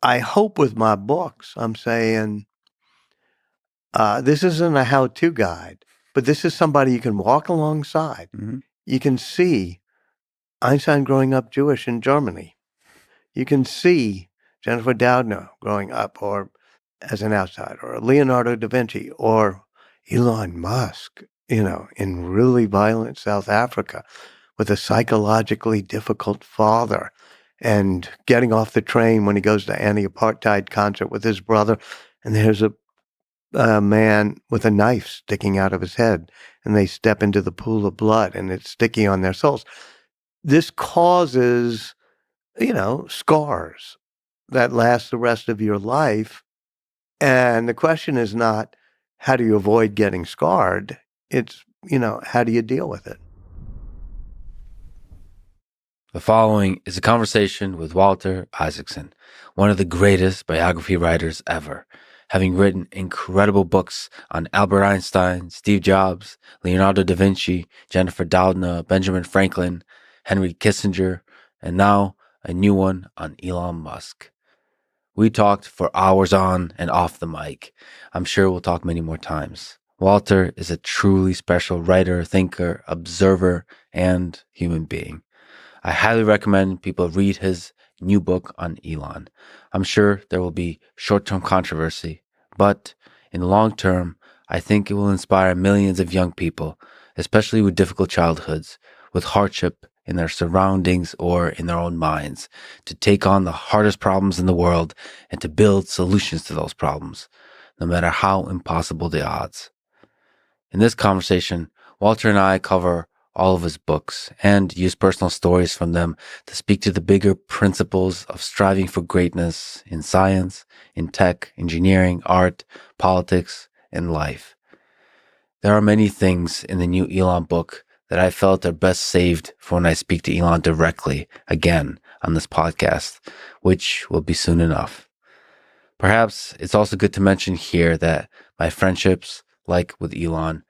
I hope with my books, I'm saying this isn't a how-to guide, but this is somebody you can walk alongside. Mm-hmm. You can see Einstein growing up Jewish in Germany. You can see Jennifer Doudna growing up or as an outsider, or Leonardo da Vinci, or Elon Musk, in really violent South Africa with a psychologically difficult father and getting off the train when he goes to anti-apartheid concert with his brother, and there's a man with a knife sticking out of his head, and they step into the pool of blood, and it's sticky on their souls. This causes, scars that last the rest of your life. And the question is not, how do you avoid getting scarred? It's, how do you deal with it? The following is a conversation with Walter Isaacson, one of the greatest biography writers ever, having written incredible books on Albert Einstein, Steve Jobs, Leonardo da Vinci, Jennifer Doudna, Benjamin Franklin, Henry Kissinger, and now a new one on Elon Musk. We talked for hours on and off the mic. I'm sure we'll talk many more times. Walter is a truly special writer, thinker, observer, and human being. I highly recommend people read his new book on Elon. I'm sure there will be short-term controversy, but in the long term, I think it will inspire millions of young people, especially with difficult childhoods, with hardship in their surroundings or in their own minds, to take on the hardest problems in the world and to build solutions to those problems, no matter how impossible the odds. In this conversation, Walter and I cover all of his books and use personal stories from them to speak to the bigger principles of striving for greatness in science, in tech, engineering, art, politics, and life. There are many things in the new Elon book that I felt are best saved for when I speak to Elon directly again on this podcast, which will be soon enough. Perhaps it's also good to mention here that my friendships, like with Elon,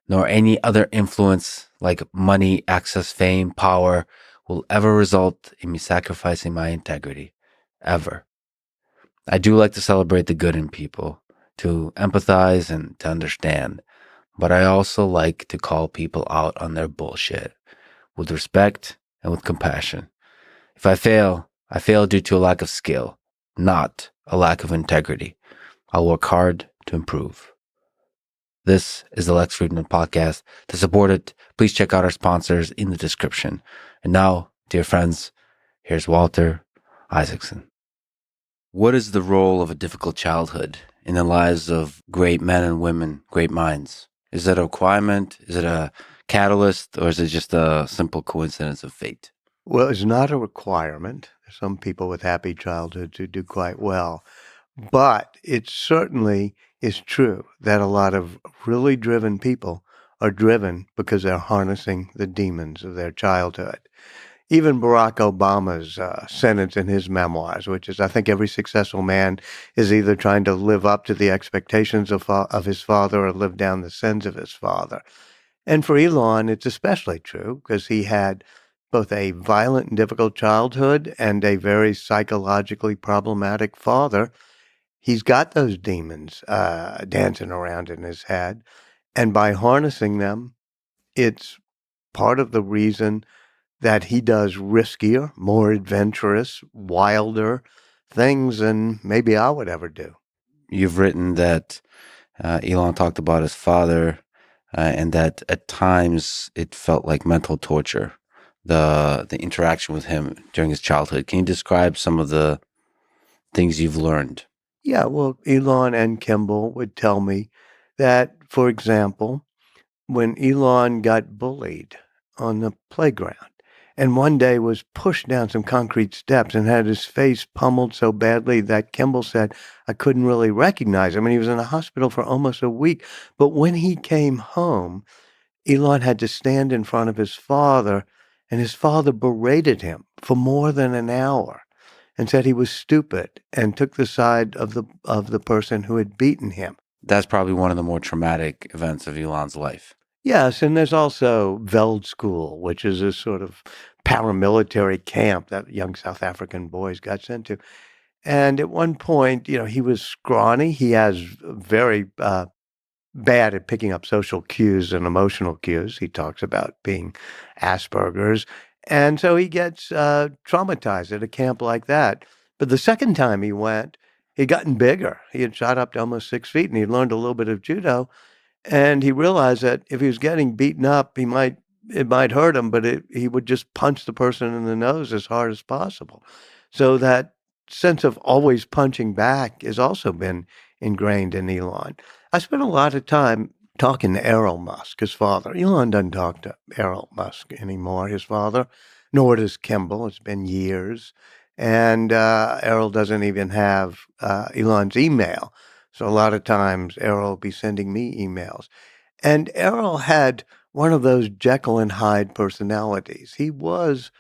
nor any other influence like money, access, fame, power will ever result in me sacrificing my integrity. Ever. I do like to celebrate the good in people, to empathize and to understand, but I also like to call people out on their bullshit with respect and with compassion. If I fail due to a lack of skill, not a lack of integrity. I'll work hard to improve. This is the Lex Fridman podcast. To support it, please check out our sponsors in the description. And now, dear friends, here's Walter Isaacson. What is the role of a difficult childhood in the lives of great men and women, great minds? Is it a requirement? Is it a catalyst? Or is it just a simple coincidence of fate? Well, it's not a requirement. There's some people with happy childhoods who do quite well. But it certainly is true that a lot of really driven people are driven because they're harnessing the demons of their childhood. Even Barack Obama's sentence in his memoirs, which is, I think every successful man is either trying to live up to the expectations of his father or live down the sins of his father. And for Elon, it's especially true because he had both a violent and difficult childhood and a very psychologically problematic father. He's got those demons dancing around in his head. And by harnessing them, it's part of the reason that he does riskier, more adventurous, wilder things than maybe I would ever do. You've written that Elon talked about his father and that at times it felt like mental torture, the interaction with him during his childhood. Can you describe some of the things you've learned? Yeah, well, Elon and Kimball would tell me that, for example, when Elon got bullied on the playground and one day was pushed down some concrete steps and had his face pummeled so badly that Kimball said, I couldn't really recognize him. And he was in the hospital for almost a week. But when he came home, Elon had to stand in front of his father, and his father berated him for more than an hour and said he was stupid and took the side of the person who had beaten him. That's probably one of the more traumatic events of Elon's life. Yes, and there's also Veld School, which is a sort of paramilitary camp that young South African boys got sent to. And at one point, he was scrawny. He has very bad at picking up social cues and emotional cues. He talks about being Asperger's. And so he gets traumatized at a camp like that. But the second time he went, he'd gotten bigger. He had shot up to almost 6 feet and he'd learned a little bit of judo. And he realized that if he was getting beaten up, it might hurt him, but he would just punch the person in the nose as hard as possible. So that sense of always punching back has also been ingrained in Elon. I spent a lot of time talking to Elon Musk, his father. Elon doesn't talk to Elon Musk anymore, his father, nor does Kimball. It's been years. And Errol doesn't even have Elon's email. So a lot of times Errol will be sending me emails. And Errol had one of those Jekyll and Hyde personalities. He was,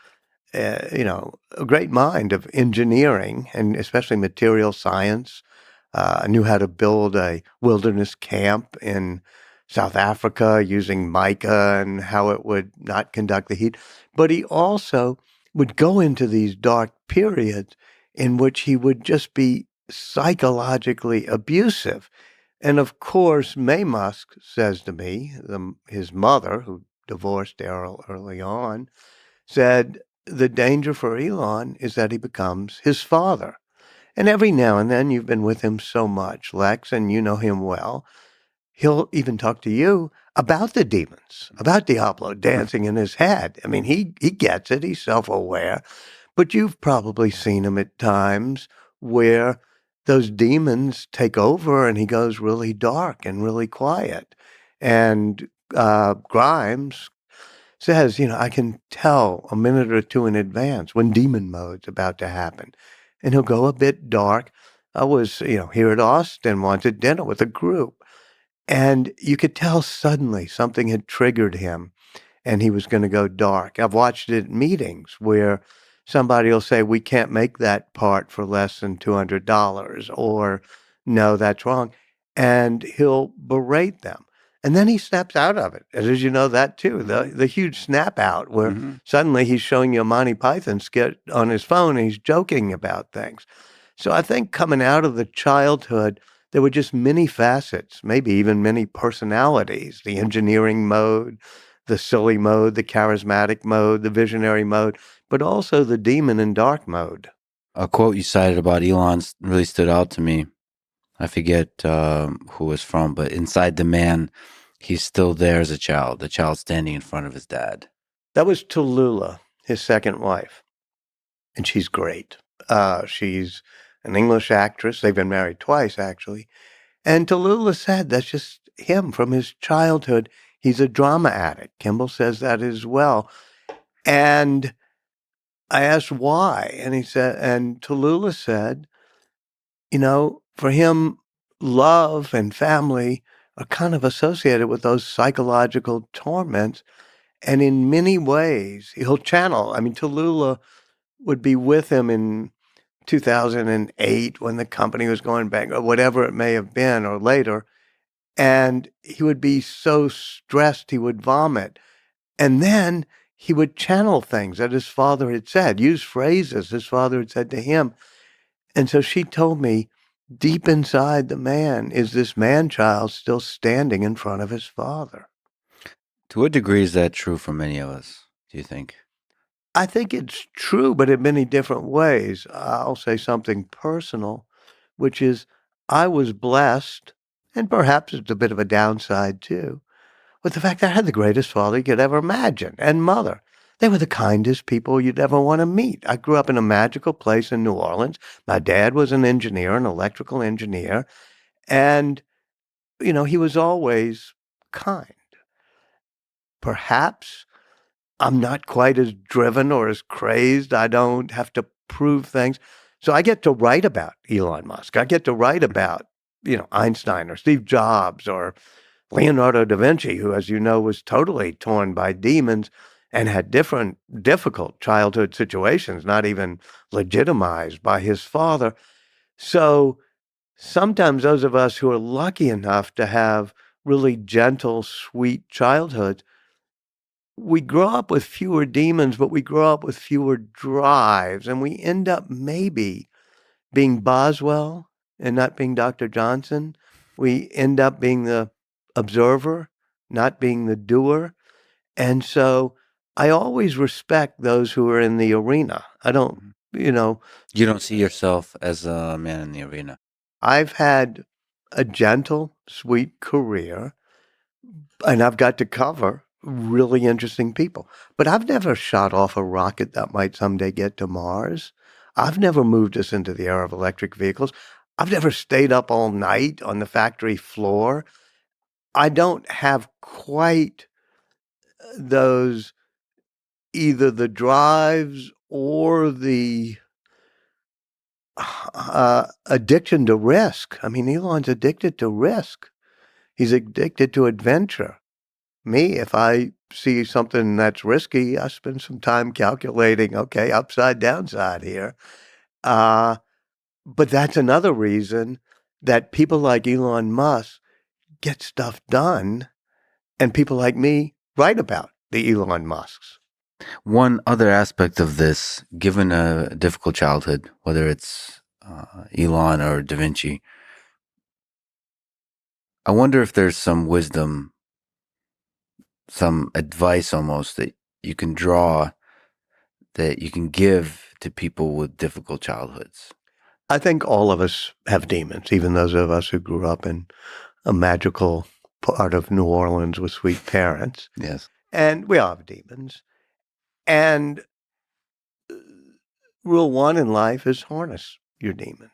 a great mind of engineering and especially material science. Knew how to build a wilderness camp in South Africa using mica and how it would not conduct the heat. But he also would go into these dark periods in which he would just be psychologically abusive. And of course, May Musk says to me, his mother, who divorced Errol early on, said the danger for Elon is that he becomes his father. And every now and then, you've been with him so much, Lex, and you know him well, he'll even talk to you about the demons, about Diablo dancing in his head. I mean, he gets it, he's self-aware, but you've probably seen him at times where those demons take over and he goes really dark and really quiet. And Grimes says, I can tell a minute or two in advance when demon mode's about to happen. And he'll go a bit dark. I was, here at Austin once at dinner with a group, and you could tell suddenly something had triggered him and he was going to go dark. I've watched it at meetings where somebody will say, we can't make that part for less than $200, or no, that's wrong. And he'll berate them. And then he snaps out of it. And as you know that too, the huge snap out where suddenly he's showing you a Monty Python skit on his phone and he's joking about things. So I think coming out of the childhood, there were just many facets, maybe even many personalities, the engineering mode, the silly mode, the charismatic mode, the visionary mode, but also the demon and dark mode. A quote you cited about Elon really stood out to me. I forget who it's from, but inside the man, he's still there as a child, the child standing in front of his dad. That was Tallulah, his second wife, and she's great. She's an English actress. They've been married twice, actually. And Tallulah said that's just him from his childhood. He's a drama addict. Kimball says that as well. And I asked why, and Tallulah said, for him, love and family are kind of associated with those psychological torments. And in many ways, he'll channel. I mean, Tallulah would be with him in 2008 when the company was going back, or whatever it may have been, or later. And he would be so stressed he would vomit. And then he would channel things that his father had said, use phrases his father had said to him. And so she told me, deep inside the man is this man-child still standing in front of his father. To what degree is that true for many of us, do you think? I think it's true, but in many different ways. I'll say something personal, which is I was blessed, and perhaps it's a bit of a downside too, with the fact that I had the greatest father you could ever imagine, and mother. They were the kindest people you'd ever want to meet. I grew up in a magical place in New Orleans. My dad was an engineer, an electrical engineer, and, he was always kind. Perhaps I'm not quite as driven or as crazed. I don't have to prove things. So I get to write about Elon Musk. I get to write about, Einstein or Steve Jobs or Leonardo da Vinci, who, as you know, was totally torn by demons and had different difficult childhood situations, not even legitimized by his father. So sometimes those of us who are lucky enough to have really gentle, sweet childhoods, we grow up with fewer demons, but we grow up with fewer drives, and we end up maybe being Boswell and not being Dr. Johnson. We end up being the observer, not being the doer. And so I always respect those who are in the arena. I don't, Mhm. you know, You don't see yourself as a man in the arena. I've had a gentle, sweet career, and I've got to cover really interesting people. But I've never shot off a rocket that might someday get to Mars. I've never moved us into the era of electric vehicles. I've never stayed up all night on the factory floor. I don't have quite those, either the drives or the addiction to risk. I mean, Elon's addicted to risk. He's addicted to adventure. Me, if I see something that's risky, I spend some time calculating, okay, upside, downside here. Uh, but that's another reason that people like Elon Musk get stuff done and people like me write about the Elon Musks. One other aspect of this, given a difficult childhood, whether it's Elon or Da Vinci, I wonder if there's some wisdom, some advice almost that you can draw, that you can give to people with difficult childhoods. I think all of us have demons, even those of us who grew up in a magical part of New Orleans with sweet parents. Yes. And we all have demons. And rule one in life is harness your demons.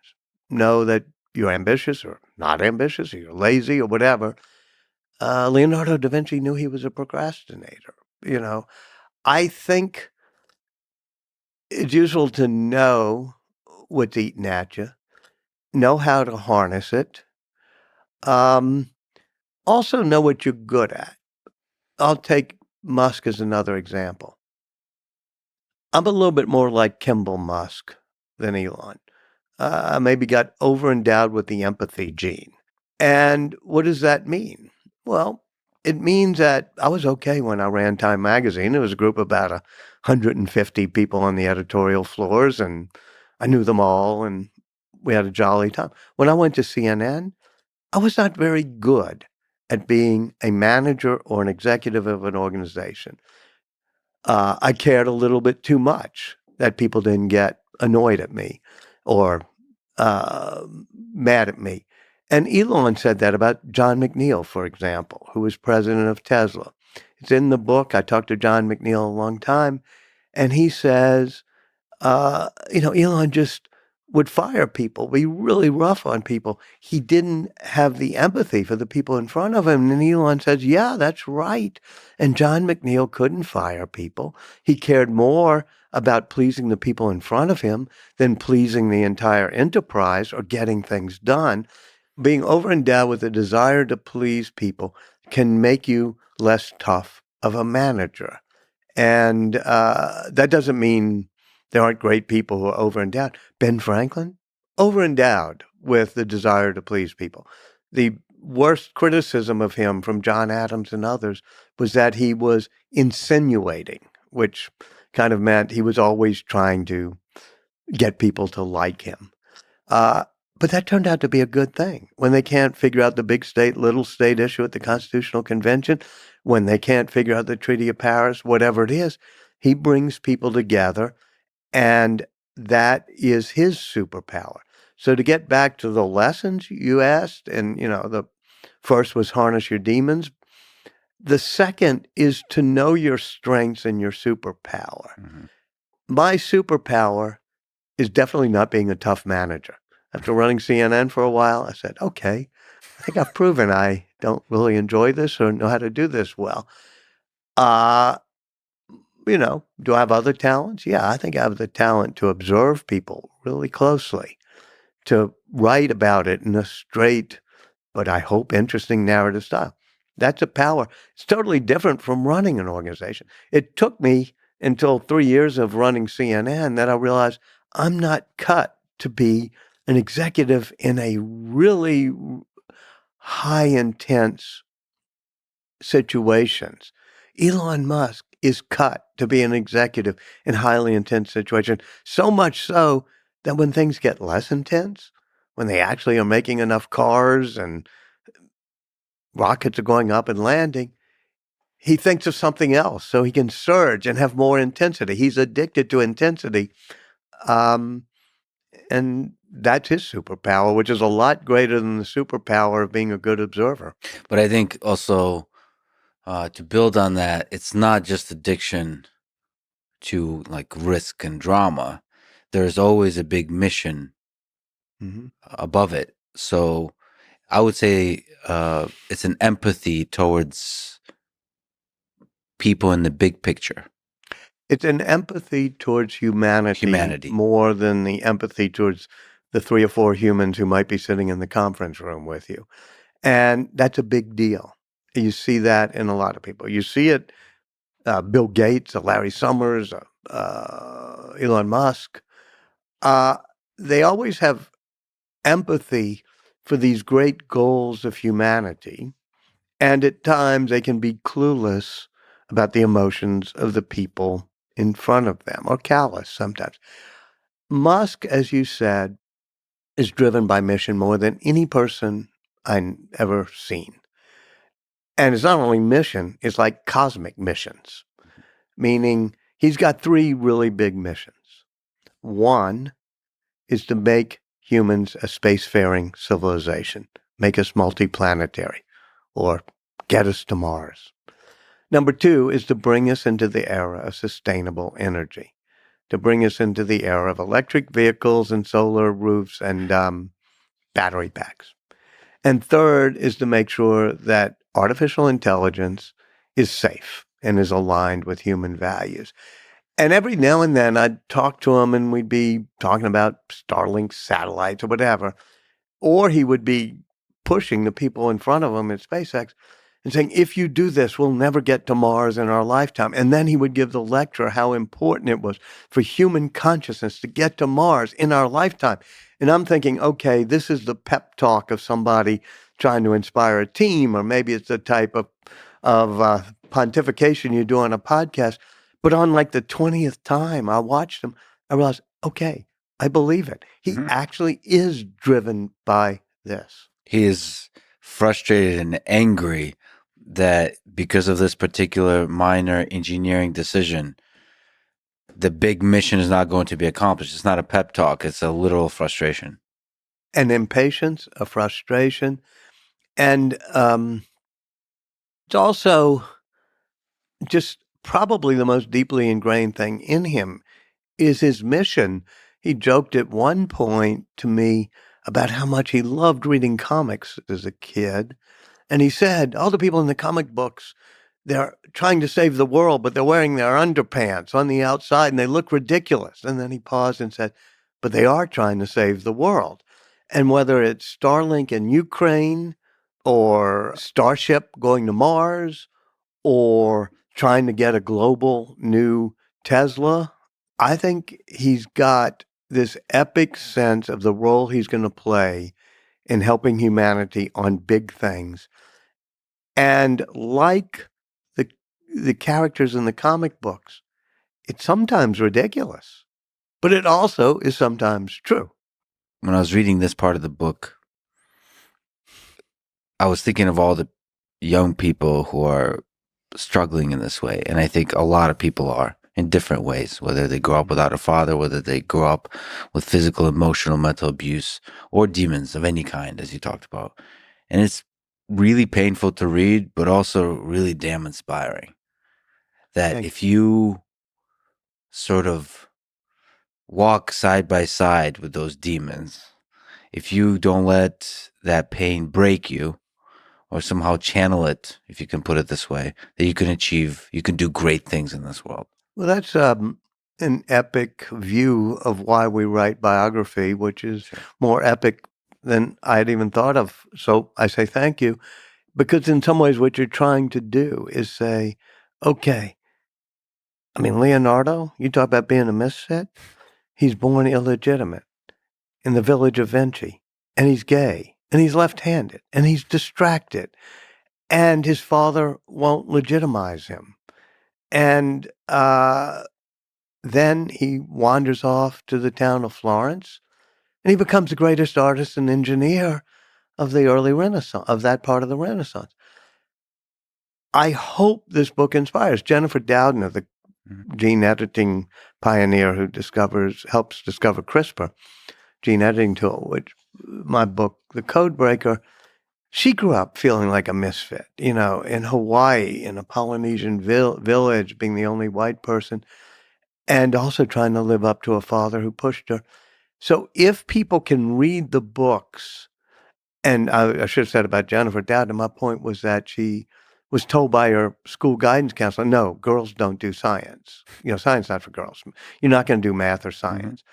Know that you're ambitious or not ambitious, or you're lazy or whatever. Leonardo da Vinci knew he was a procrastinator. You know, I think it's useful to know what's eating at you, know how to harness it. Also know what you're good at. I'll take Musk as another example. I'm a little bit more like Kimball Musk than Elon. Maybe got over-endowed with the empathy gene. And what does that mean? Well, it means that I was okay when I ran Time Magazine. It was a group of about 150 people on the editorial floors, and I knew them all, and we had a jolly time. When I went to CNN, I was not very good at being a manager or an executive of an organization. I cared a little bit too much that people didn't get annoyed at me or uh, mad at me. And Elon said that about John McNeil, for example, who was president of Tesla. It's in the book. I talked to John McNeil a long time, and he says, Elon just would fire people, be really rough on people. He didn't have the empathy for the people in front of him. And Elon says, yeah, that's right. And John McNeil couldn't fire people. He cared more about pleasing the people in front of him than pleasing the entire enterprise or getting things done. Being overendowed with a desire to please people can make you less tough of a manager. And that doesn't mean there aren't great people who are overendowed. Ben Franklin, overendowed with the desire to please people. The worst criticism of him from John Adams and others was that he was insinuating, which kind of meant he was always trying to get people to like him. Uh, but that turned out to be a good thing. When they can't figure out the big state, little state issue at the Constitutional Convention, when they can't figure out the Treaty of Paris, whatever it is, he brings people together, and that is his superpower. So to get back to the lessons you asked, and the first was harness your demons. The second is to know your strengths and your superpower. Mm-hmm. My superpower is definitely not being a tough manager. After running CNN for a while, I said, okay, I think I've proven I don't really enjoy this or know how to do this well. Do I have other talents? Yeah, I think I have the talent to observe people really closely, to write about it in a straight, but I hope interesting narrative style. That's a power. It's totally different from running an organization. It took me until 3 years of running CNN that I realized I'm not cut to be an executive in a really high intense situations. Elon Musk is cut to be an executive in highly intense situations. So much so that when things get less intense, when they actually are making enough cars and rockets are going up and landing, he thinks of something else so he can surge and have more intensity. He's addicted to intensity. Um, and that's his superpower, which is a lot greater than the superpower of being a good observer. But I think also to build on that, it's not just addiction to like risk and drama. There's always a big mission above it. So I would say it's an empathy towards people in the big picture. It's an empathy towards humanity more than the empathy towards the 3 or 4 humans who might be sitting in the conference room with you. And that's a big deal. You see that in a lot of people. You see it, Bill Gates, Larry Summers, Elon Musk. They always have empathy for these great goals of humanity. And at times they can be clueless about the emotions of the people in front of them, or callous sometimes. Musk, as you said, is driven by mission more than any person I've ever seen. And it's not only mission, it's like cosmic missions, meaning he's got 3 really big missions. One is to make humans a spacefaring civilization, make us multiplanetary, or get us to Mars. Number 2 is to bring us into the era of sustainable energy, to bring us into the era of electric vehicles and solar roofs and battery packs. And third is to make sure that artificial intelligence is safe and is aligned with human values. And every now and then I'd talk to him and we'd be talking about Starlink satellites or whatever, or he would be pushing the people in front of him at SpaceX and saying, if you do this, we'll never get to Mars in our lifetime. And then he would give the lecture how important it was for human consciousness to get to Mars in our lifetime. And I'm thinking, okay, this is the pep talk of somebody trying to inspire a team, or maybe it's the type of pontification you do on a podcast. But on like the 20th time I watched him, I realized, okay, I believe it. He actually is driven by this. He is frustrated and angry that because of this particular minor engineering decision, the big mission is not going to be accomplished. It's not a pep talk. It's a literal frustration. An impatience, a frustration. And it's also just probably the most deeply ingrained thing in him is his mission. He joked at one point to me about how much he loved reading comics as a kid. And he said, all the people in the comic books, they're trying to save the world, but they're wearing their underpants on the outside and they look ridiculous. And then he paused and said, but they are trying to save the world. And whether it's Starlink in Ukraine or Starship going to Mars or trying to get a global new Tesla, I think he's got this epic sense of the role he's going to play in helping humanity on big things. And like the characters in the comic books, it's sometimes ridiculous, but it also is sometimes true. When I was reading this part of the book, I was thinking of all the young people who are struggling in this way. And I think a lot of people are in different ways, whether they grow up without a father, whether they grow up with physical, emotional, mental abuse, or demons of any kind, as you talked about. And it's really painful to read, but also really damn inspiring. That if you sort of walk side by side with those demons, if you don't let that pain break you, or somehow channel it, if you can put it this way, that you can do great things in this world. Well, that's an epic view of why we write biography, which is more epic than I had even thought of. So I say thank you, because in some ways what you're trying to do is say, okay, I mean, Leonardo, you talk about being a misfit. He's born illegitimate in the village of Vinci, and he's gay, and he's left-handed, and he's distracted, and his father won't legitimize him. And then he wanders off to the town of Florence, and he becomes the greatest artist and engineer of the early Renaissance, of that part of the Renaissance. I hope this book inspires Jennifer Doudna, the gene editing pioneer who helps discover CRISPR, gene editing tool, which my book, The Code Breaker, she grew up feeling like a misfit, in Hawaii, in a Polynesian village, being the only white person, and also trying to live up to a father who pushed her. So if people can read the books, and I should have said about Jennifer Doudna, my point was that she was told by her school guidance counselor, no, girls don't do science. Science not for girls. You're not going to do math or science.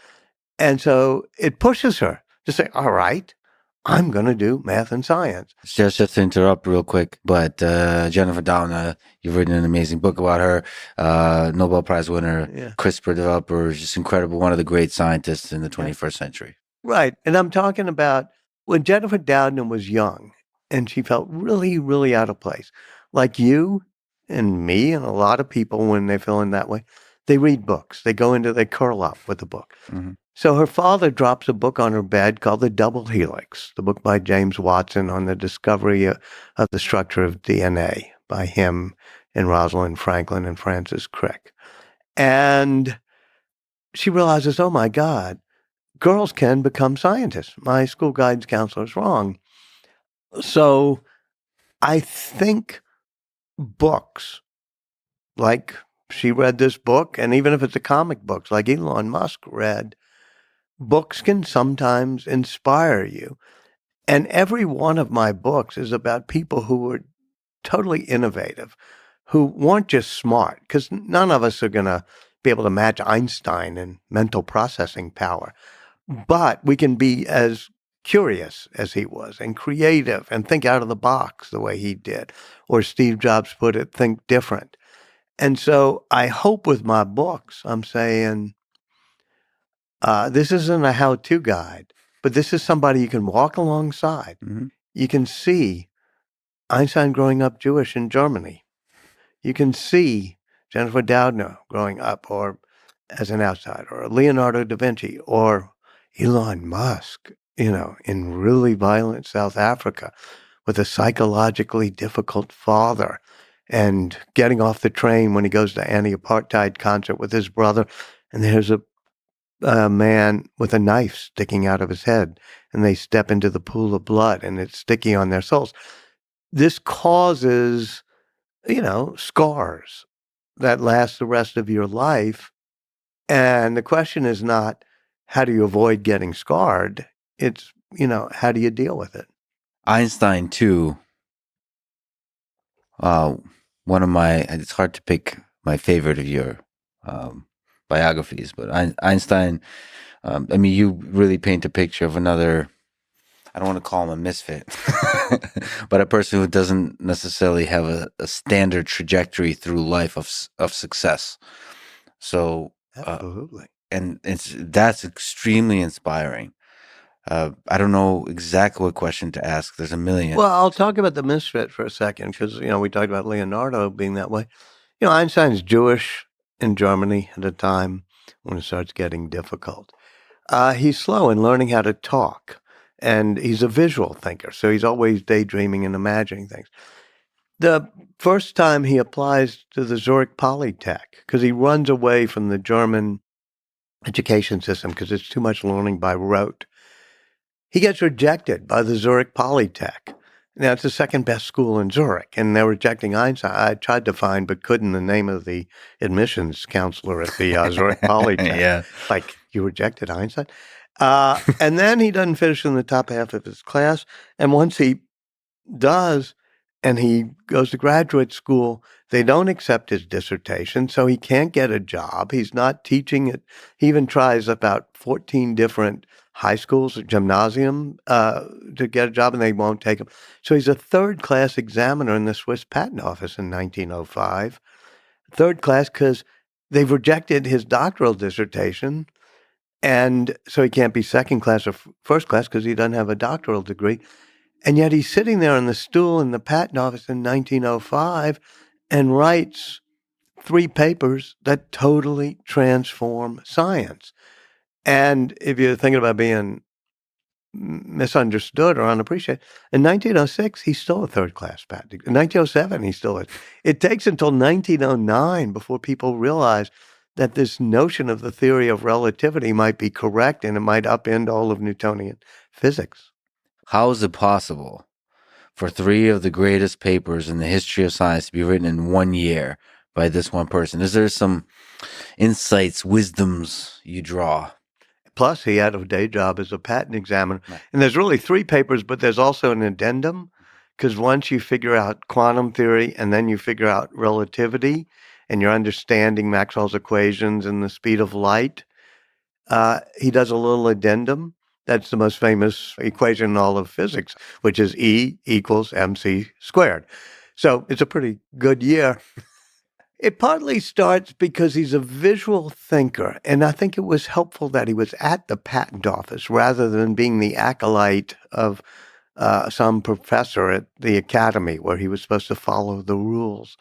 And so it pushes her to say, all right, I'm going to do math and science. Just to interrupt real quick, but Jennifer Doudna, you've written an amazing book about her, Nobel Prize winner, CRISPR developer, just incredible, one of the great scientists in the 21st century. Right. And I'm talking about when Jennifer Doudna was young and she felt really, really out of place. Like you and me and a lot of people when they feel in that way, they read books. They curl up with a book. Mm-hmm. So her father drops a book on her bed called The Double Helix, the book by James Watson on the discovery of the structure of DNA by him and Rosalind Franklin and Francis Crick. And she realizes, oh my God, girls can become scientists. My school guidance counselor is wrong. So I think books, like she read this book, and even if it's a comic books like Elon Musk read, books can sometimes inspire you. And every one of my books is about people who were totally innovative, who weren't just smart, because none of us are going to be able to match Einstein in mental processing power. But we can be as curious as he was and creative and think out of the box the way he did. Or Steve Jobs put it, think different. And so I hope with my books, I'm saying, this isn't a how-to guide, but this is somebody you can walk alongside. Mm-hmm. You can see Einstein growing up Jewish in Germany. You can see Jennifer Doudna growing up or as an outsider, or Leonardo da Vinci, or Elon Musk, in really violent South Africa with a psychologically difficult father and getting off the train when he goes to anti-apartheid concert with his brother. And there's a man with a knife sticking out of his head, and they step into the pool of blood and it's sticky on their souls. This causes, scars that last the rest of your life. And the question is not, how do you avoid getting scarred? It's, how do you deal with it? Einstein, too. One of it's hard to pick my favorite of your biographies, but Einstein, you really paint a picture of another, I don't want to call him a misfit, but a person who doesn't necessarily have a standard trajectory through life of success. So, absolutely. And that's extremely inspiring. I don't know exactly what question to ask. There's a million. Well, I'll talk about the misfit for a second because, we talked about Leonardo being that way. Einstein's Jewish in Germany at a time when it starts getting difficult. He's slow in learning how to talk, and he's a visual thinker, so he's always daydreaming and imagining things. The first time he applies to the Zurich Polytech, because he runs away from the German education system because it's too much learning by rote. He gets rejected by the Zurich Polytech. Now, it's the second best school in Zurich, and they're rejecting Einstein. I tried to find, but couldn't, the name of the admissions counselor at the Zurich Polytech. Yeah. Like, you rejected Einstein? And then he doesn't finish in the top half of his class. And once he does, and he goes to graduate school, they don't accept his dissertation, so he can't get a job. He's not teaching it. He even tries about 14 different high schools, gymnasium, to get a job, and they won't take him. So he's a third-class examiner in the Swiss Patent Office in 1905. Third class because they've rejected his doctoral dissertation, and so he can't be second class or first class because he doesn't have a doctoral degree. And yet he's sitting there on the stool in the patent office in 1905 and writes 3 papers that totally transform science. And if you're thinking about being misunderstood or unappreciated, in 1906, he's still a third-class patent. In 1907, he still is. It takes until 1909 before people realize that this notion of the theory of relativity might be correct and it might upend all of Newtonian physics. How is it possible for 3 of the greatest papers in the history of science to be written in 1 year by this one person? Is there some insights, wisdoms you draw? Plus, he had a day job as a patent examiner. Right. And there's really 3 papers, but there's also an addendum, because once you figure out quantum theory and then you figure out relativity and you're understanding Maxwell's equations and the speed of light, he does a little addendum. That's the most famous equation in all of physics, which is E equals mc squared. So it's a pretty good year. It partly starts because he's a visual thinker, and I think it was helpful that he was at the patent office rather than being the acolyte of some professor at the academy where he was supposed to follow the rules.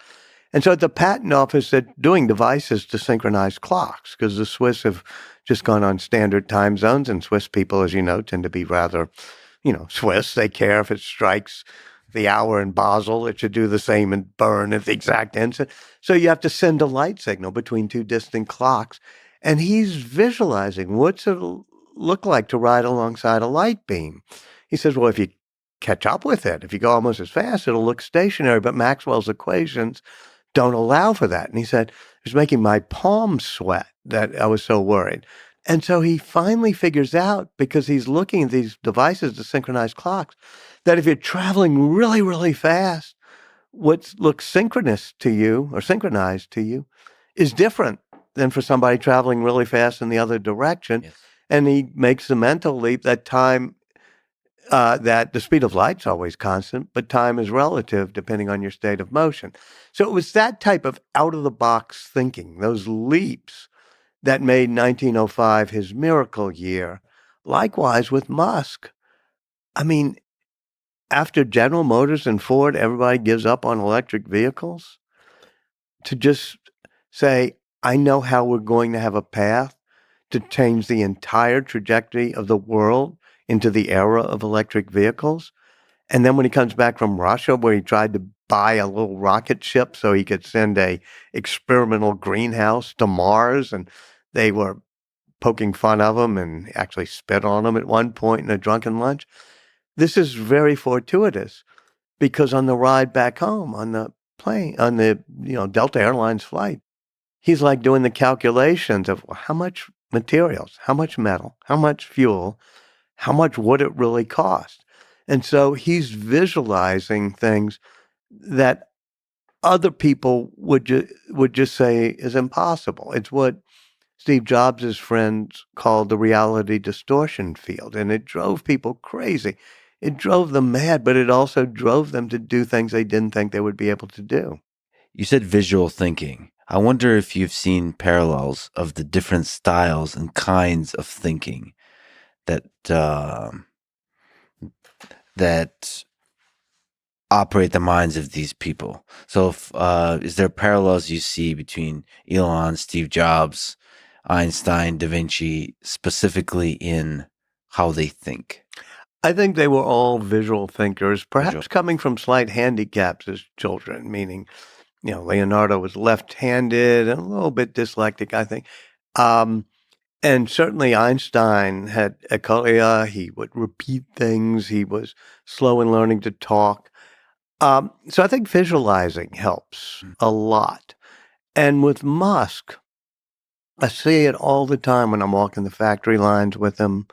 And so at the patent office, they're doing devices to synchronize clocks because the Swiss have just gone on standard time zones, and Swiss people, as you know, tend to be rather, Swiss. They care if it strikes the hour in Basel, it should do the same in Bern at the exact instant. So you have to send a light signal between 2 distant clocks. And he's visualizing what's it look like to ride alongside a light beam. He says, well, if you catch up with it, if you go almost as fast, it'll look stationary. But Maxwell's equations don't allow for that. And he said, it was making my palms sweat that I was so worried. And so he finally figures out, because he's looking at these devices to synchronize clocks, that if you're traveling really, really fast, what looks synchronous to you or synchronized to you is different than for somebody traveling really fast in the other direction. Yes. And he makes the mental leap that that the speed of light's always constant, but time is relative depending on your state of motion. So it was that type of out-of-the-box thinking, those leaps, that made 1905 his miracle year. Likewise with Musk. I mean, after General Motors and Ford, everybody gives up on electric vehicles, to just say, I know how we're going to have a path to change the entire trajectory of the world into the era of electric vehicles. And then when he comes back from Russia, where he tried to buy a little rocket ship so he could send a experimental greenhouse to Mars, and they were poking fun of him and actually spit on him at one point in a drunken lunch. This is very fortuitous, because on the ride back home on the plane, on the Delta Airlines flight, he's like doing the calculations of how much materials, how much metal, how much fuel, how much would it really cost? And so he's visualizing things that other people would just say is impossible. It's what Steve Jobs' friends called the reality distortion field, and it drove people crazy. It drove them mad, but it also drove them to do things they didn't think they would be able to do. You said visual thinking. I wonder if you've seen parallels of the different styles and kinds of thinking that that operate the minds of these people. So, is there parallels you see between Elon, Steve Jobs, Einstein, Da Vinci, specifically in how they think? I think they were all visual thinkers, perhaps Visual. coming from slight handicaps as children, meaning, Leonardo was left-handed and a little bit dyslexic, I think. And certainly Einstein had echolalia. He would repeat things. He was slow in learning to talk. So I think visualizing helps a lot. And with Musk, I see it all the time when I'm walking the factory lines with him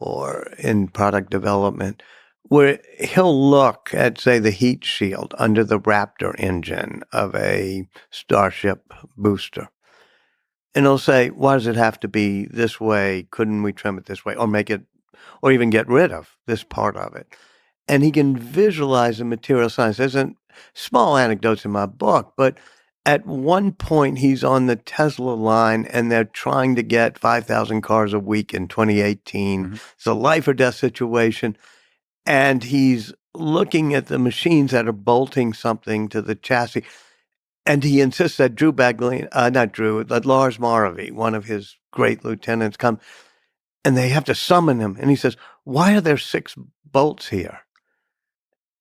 or in product development, where he'll look at, say, the heat shield under the Raptor engine of a Starship booster. And he'll say, why does it have to be this way? Couldn't we trim it this way or make it, or even get rid of this part of it? And he can visualize the material science. There's small anecdotes in my book, but at one point he's on the Tesla line and they're trying to get 5,000 cars a week in 2018. Mm-hmm. It's a life or death situation. And he's looking at the machines that are bolting something to the chassis. And he insists that that Lars Moravy, one of his great lieutenants, come, and they have to summon him. And he says, "Why are there 6 bolts here?"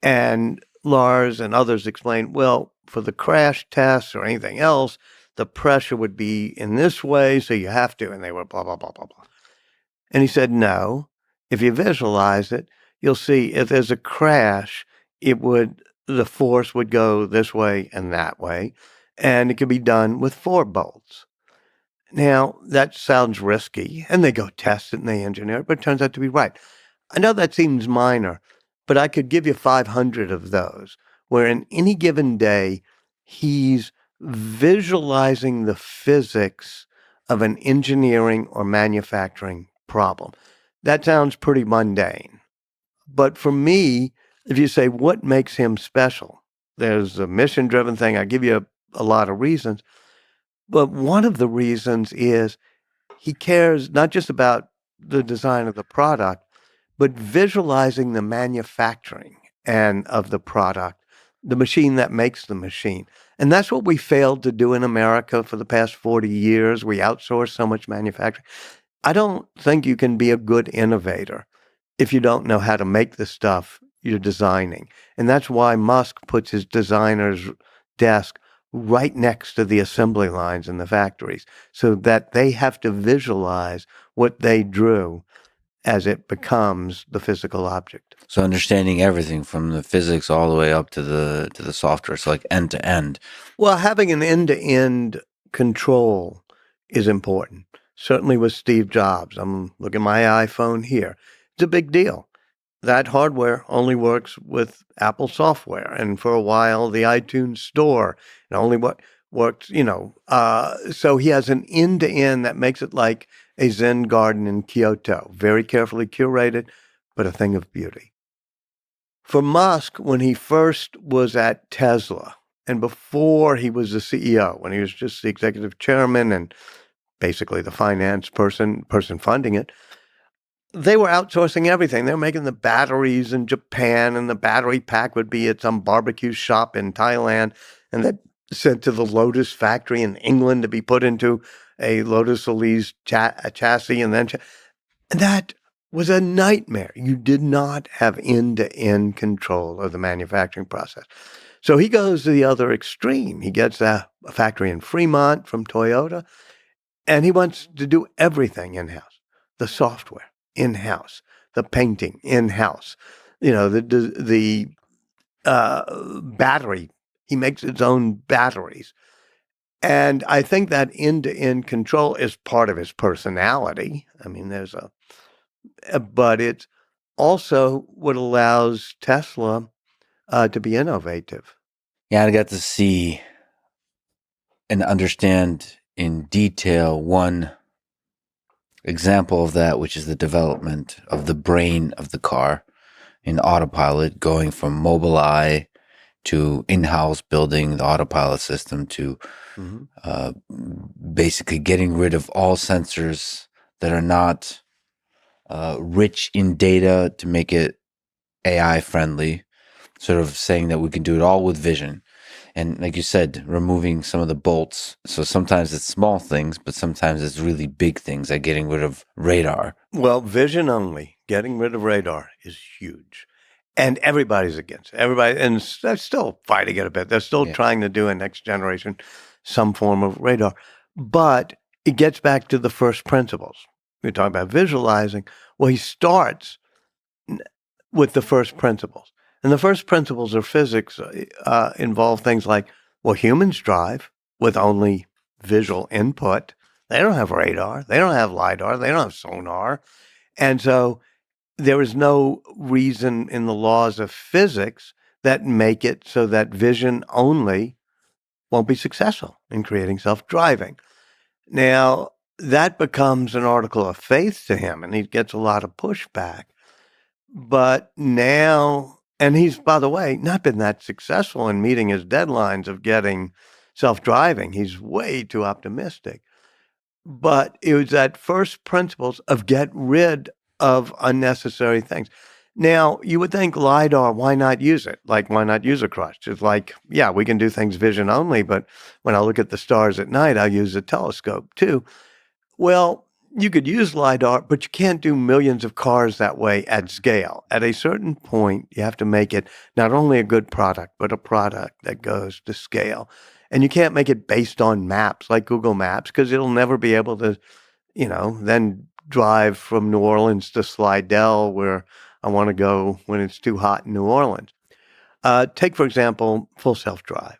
And Lars and others explain, well, for the crash tests or anything else, the pressure would be in this way, so you have to. And they were blah, blah, blah, blah, blah. And he said, no, if you visualize it, you'll see if there's a crash, the force would go this way and that way. And it could be done with 4 bolts. Now, that sounds risky, and they go test it and they engineer it, but it turns out to be right. I know that seems minor, but I could give you 500 of those, where in any given day, he's visualizing the physics of an engineering or manufacturing problem. That sounds pretty mundane. But for me, if you say, what makes him special? There's a mission-driven thing. I give you a lot of reasons. But one of the reasons is he cares not just about the design of the product, but visualizing the manufacturing and of the product, the machine that makes the machine. And that's what we failed to do in America for the past 40 years. We outsource so much manufacturing. I don't think you can be a good innovator if you don't know how to make the stuff you're designing. And that's why Musk puts his designer's desk right next to the assembly lines in the factories, so that they have to visualize what they drew as it becomes the physical object. So understanding everything from the physics all the way up to the software, so like end to end. Well, having an end-to-end control is important. Certainly with Steve Jobs. I'm looking at my iPhone here. It's a big deal. That hardware only works with Apple software. And for a while, the iTunes store, it only worked, so he has an end-to-end that makes it like a Zen garden in Kyoto, very carefully curated, but a thing of beauty. For Musk, when he first was at Tesla, and before he was the CEO, when he was just the executive chairman and basically the finance person funding it, they were outsourcing everything. They were making the batteries in Japan, and the battery pack would be at some barbecue shop in Thailand, and then sent to the Lotus factory in England to be put into a Lotus Elise chassis. And that was a nightmare. You did not have end-to-end control of the manufacturing process. So he goes to the other extreme. He gets a factory in Fremont from Toyota, and he wants to do everything in-house. The software in-house, the painting in-house, the battery. He makes his own batteries. And I think that end-to-end control is part of his personality. I mean, but it's also what allows Tesla to be innovative. Yeah, I got to see and understand in detail one example of that, which is the development of the brain of the car in autopilot, going from Mobileye to in-house building the autopilot system to basically getting rid of all sensors that are not rich in data to make it AI friendly, sort of saying that we can do it all with vision. And like you said, removing some of the bolts. So sometimes it's small things, but sometimes it's really big things, like getting rid of radar. Well, vision only, getting rid of radar is huge. And everybody's against it. Everybody, and they're still fighting it a bit. They're still trying to do a next generation, some form of radar. But it gets back to the first principles. We're talking about visualizing. Well, he starts with the first principles. And the first principles of physics involve things like, well, humans drive with only visual input. They don't have radar. They don't have LiDAR. They don't have sonar. And so there is no reason in the laws of physics that make it so that vision only won't be successful in creating self-driving. Now, that becomes an article of faith to him, and he gets a lot of pushback. But now, and he's, by the way, not been that successful in meeting his deadlines of getting self-driving. He's way too optimistic. But it was that first principles of get rid of unnecessary things. Now, you would think LiDAR, why not use it? Like, why not use a crutch? It's like, yeah, we can do things vision only, but when I look at the stars at night, I use a telescope too. Well, you could use LiDAR, but you can't do millions of cars that way at scale. At a certain point, you have to make it not only a good product, but a product that goes to scale. And you can't make it based on maps like Google Maps because it'll never be able to, then drive from New Orleans to Slidell where I want to go when it's too hot in New Orleans. Take, for example, full self-drive.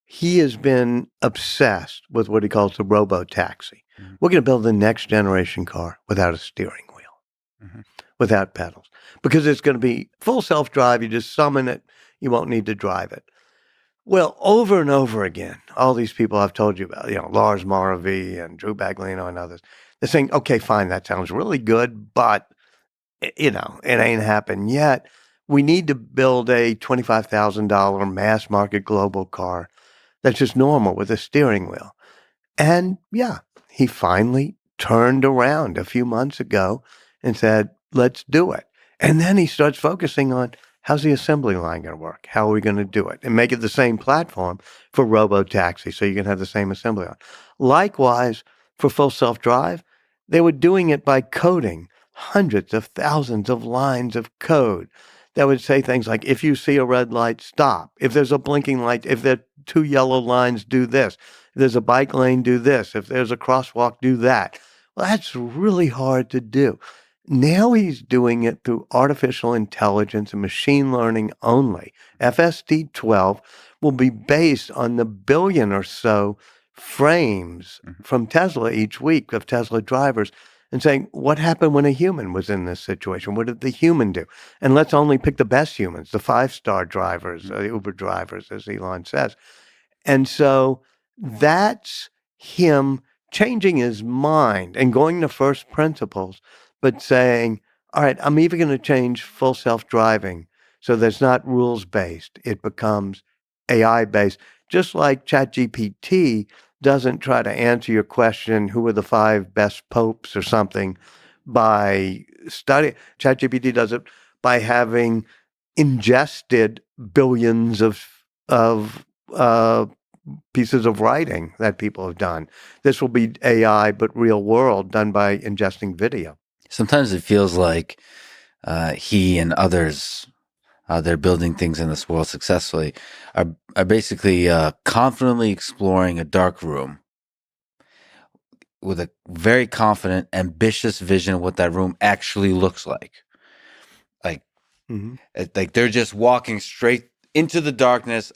He has been obsessed with what he calls the robo-taxi. Mhm. We're going to build the next generation car without a steering wheel, Mhm. without pedals, because it's going to be full self-drive. You just summon it. You won't need to drive it. Well, over and over again, all these people I've told you about, Lars Moravy and Drew Baglino and others, they're saying, okay, fine, that sounds really good, but, it ain't happened yet. We need to build a $25,000 mass market global car that's just normal with a steering wheel. And yeah, he finally turned around a few months ago and said, let's do it. And then he starts focusing on how's the assembly line going to work? How are we going to do it? And make it the same platform for robo-taxi so you can have the same assembly line. Likewise, for full self-drive, they were doing it by coding hundreds of thousands of lines of code that would say things like, if you see a red light, stop. If there's a blinking light, if there are two yellow lines, do this. If there's a bike lane, do this. If there's a crosswalk, do that. Well, that's really hard to do. Now he's doing it through artificial intelligence and machine learning only. FSD 12 will be based on the billion or so frames from Tesla each week of Tesla drivers and saying, what happened when a human was in this situation? What did the human do? And let's only pick the best humans, the 5-star drivers, Uber drivers, as Elon says. And so that's him changing his mind and going to first principles, but saying, all right, I'm even going to change full self-driving so that's not rules-based. It becomes AI-based, just like ChatGPT doesn't try to answer your question, who are the 5 best popes or something, by study. ChatGPT does it by having ingested billions of pieces of writing that people have done. This will be AI, but real world, done by ingesting video. Sometimes it feels like he and others, they're building things in this world successfully, are basically confidently exploring a dark room with a very confident, ambitious vision of what that room actually looks like. Like, like they're just walking straight into the darkness.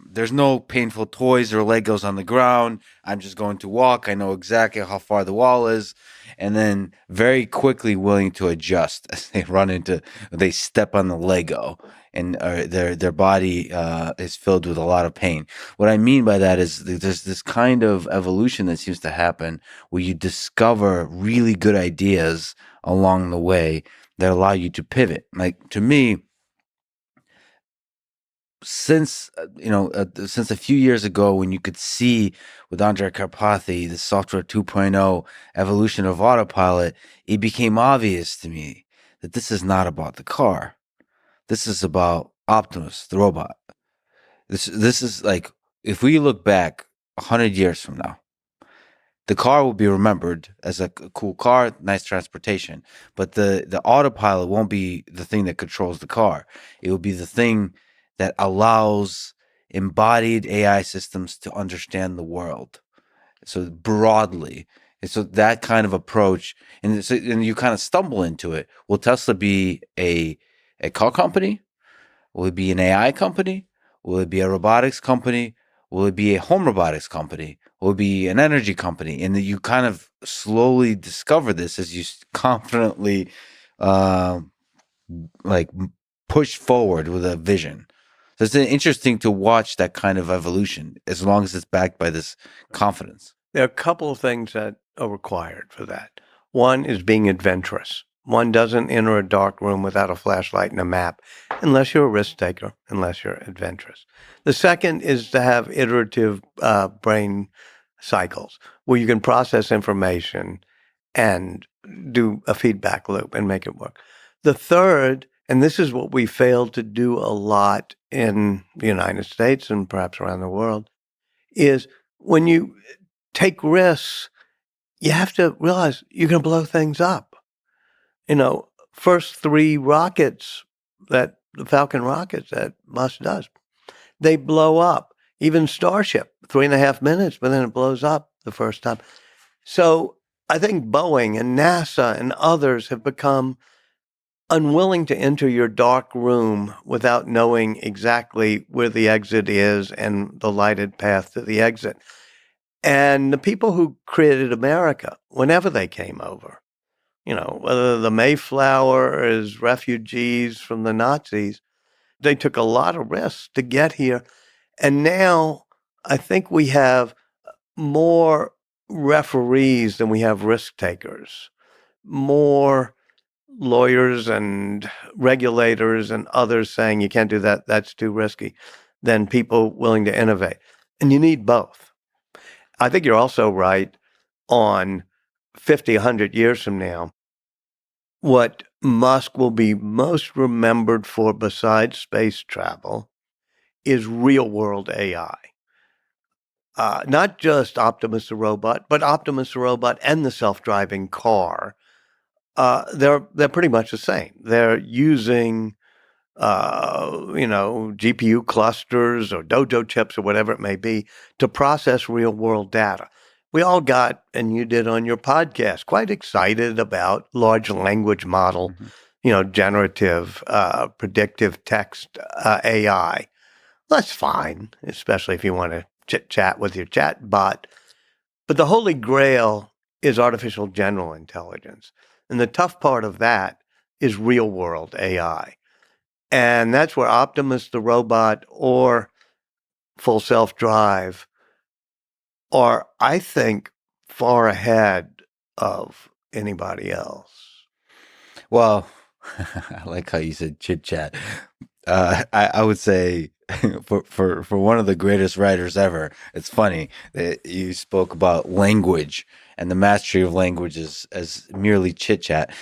There's no painful toys or Legos on the ground. I'm just going to walk. I know exactly how far the wall is. And then very quickly willing to adjust as they step on the Lego and their body is filled with a lot of pain. What I mean by that is there's this kind of evolution that seems to happen where you discover really good ideas along the way that allow you to pivot. Like, to me, since since a few years ago, when you could see with Andrej Karpathy the software 2.0 evolution of autopilot, it became obvious to me that this is not about the car. This is about Optimus, the robot. This is like, if we look back 100 years from now, the car will be remembered as a cool car, nice transportation, but the autopilot won't be the thing that controls the car. It will be the thing that allows embodied AI systems to understand the world. So broadly. And so that kind of approach, and you kind of stumble into it. Will Tesla be a car company? Will it be an AI company? Will it be a robotics company? Will it be a home robotics company? Will it be an energy company? And you kind of slowly discover this as you confidently uh, like push forward with a vision. So it's interesting to watch that kind of evolution as long as it's backed by this confidence. There are a couple of things that are required for that. One is being adventurous. One doesn't enter a dark room without a flashlight and a map, unless you're a risk taker, unless you're adventurous. The second is to have iterative brain cycles where you can process information and do a feedback loop and make it work. The third, and this is what we fail to do a lot in the United States and perhaps around the world, is when you take risks, you have to realize you're going to blow things up. First three rockets that the Falcon rockets that Musk does, they blow up. Even Starship, 3.5 minutes, but then it blows up the first time. So I think Boeing and NASA and others have become unwilling to enter your dark room without knowing exactly where the exit is and the lighted path to the exit. And the people who created America, whenever they came over, whether the Mayflower is refugees from the Nazis, they took a lot of risks to get here. And now I think we have more referees than we have risk takers, more lawyers and regulators and others saying you can't do that, that's too risky, than people willing to innovate. And you need both. I think you're also right on 50, 100 years from now, what Musk will be most remembered for besides space travel is real world AI. Not just Optimus the robot, but Optimus the robot and the self-driving car. They're pretty much the same. They're using GPU clusters or dojo chips or whatever it may be to process real world data. We all got, and you did on your podcast, quite excited about large language model, generative predictive text AI. That's fine, especially if you want to chit chat with your chat bot. But the holy grail is artificial general intelligence. And the tough part of that is real world AI. And that's where Optimus the robot or full self-drive are, I think, far ahead of anybody else. Well, I like how you said chit chat. I would say for one of the greatest writers ever, it's funny that you spoke about language and the mastery of languages as merely chit chat.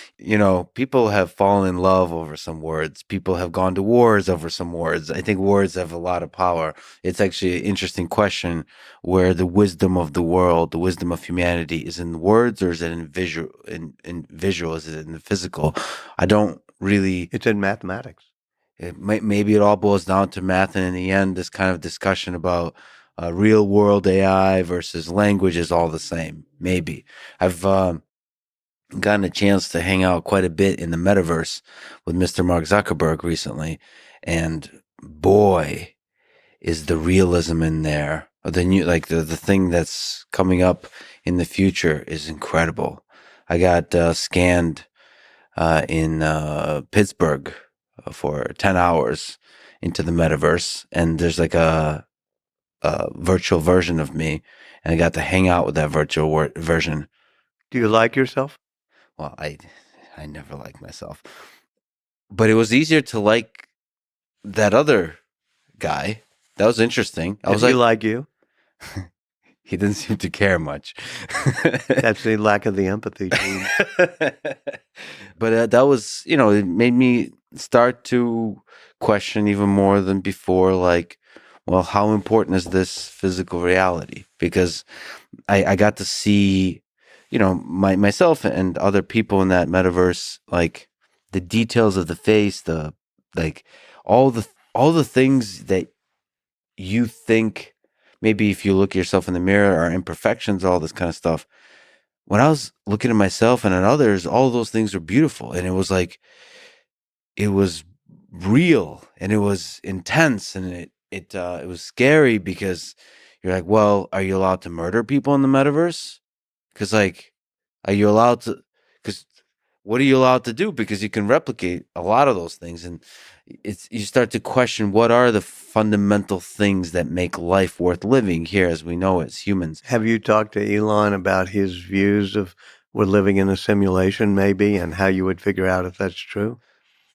People have fallen in love over some words. People have gone to wars over some words. I think words have a lot of power. It's actually an interesting question where the wisdom of the world, the wisdom of humanity, is in words or is it in visual? In visual, is it in the physical? I don't really. It's in mathematics. Maybe it all boils down to math, and in the end, this kind of discussion about real world AI versus language is all the same. Maybe I've gotten a chance to hang out quite a bit in the metaverse with Mr. Mark Zuckerberg recently, and boy, is the realism in there. The new, like the thing that's coming up in the future is incredible. I got scanned in Pittsburgh for 10 hours into the metaverse, and there's like a virtual version of me, and I got to hang out with that virtual version. Do you like yourself? Well, I never liked myself, but it was easier to like that other guy. That was interesting. I was like you? He didn't seem to care much. That's the lack of the empathy gene. But that was, it made me start to question even more than before, like, well, how important is this physical reality? Because I got to see, myself and other people in that metaverse, like the details of the face, all the things that you think maybe if you look at yourself in the mirror are imperfections, all this kind of stuff. When I was looking at myself and at others, all of those things were beautiful. And it was like, it was real and it was intense and it was scary because you're like, well, are you allowed to murder people in the metaverse? Because like, are you allowed to, because what are you allowed to do? Because you can replicate a lot of those things. And you start to question what are the fundamental things that make life worth living here as we know as humans. Have you talked to Elon about his views of we're living in a simulation maybe and how you would figure out if that's true?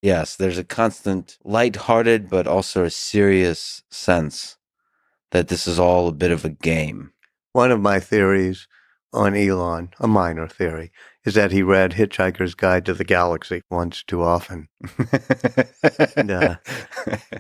Yes, there's a constant lighthearted but also a serious sense that this is all a bit of a game. One of my theories on Elon, a minor theory, is that he read Hitchhiker's Guide to the Galaxy once too often. And,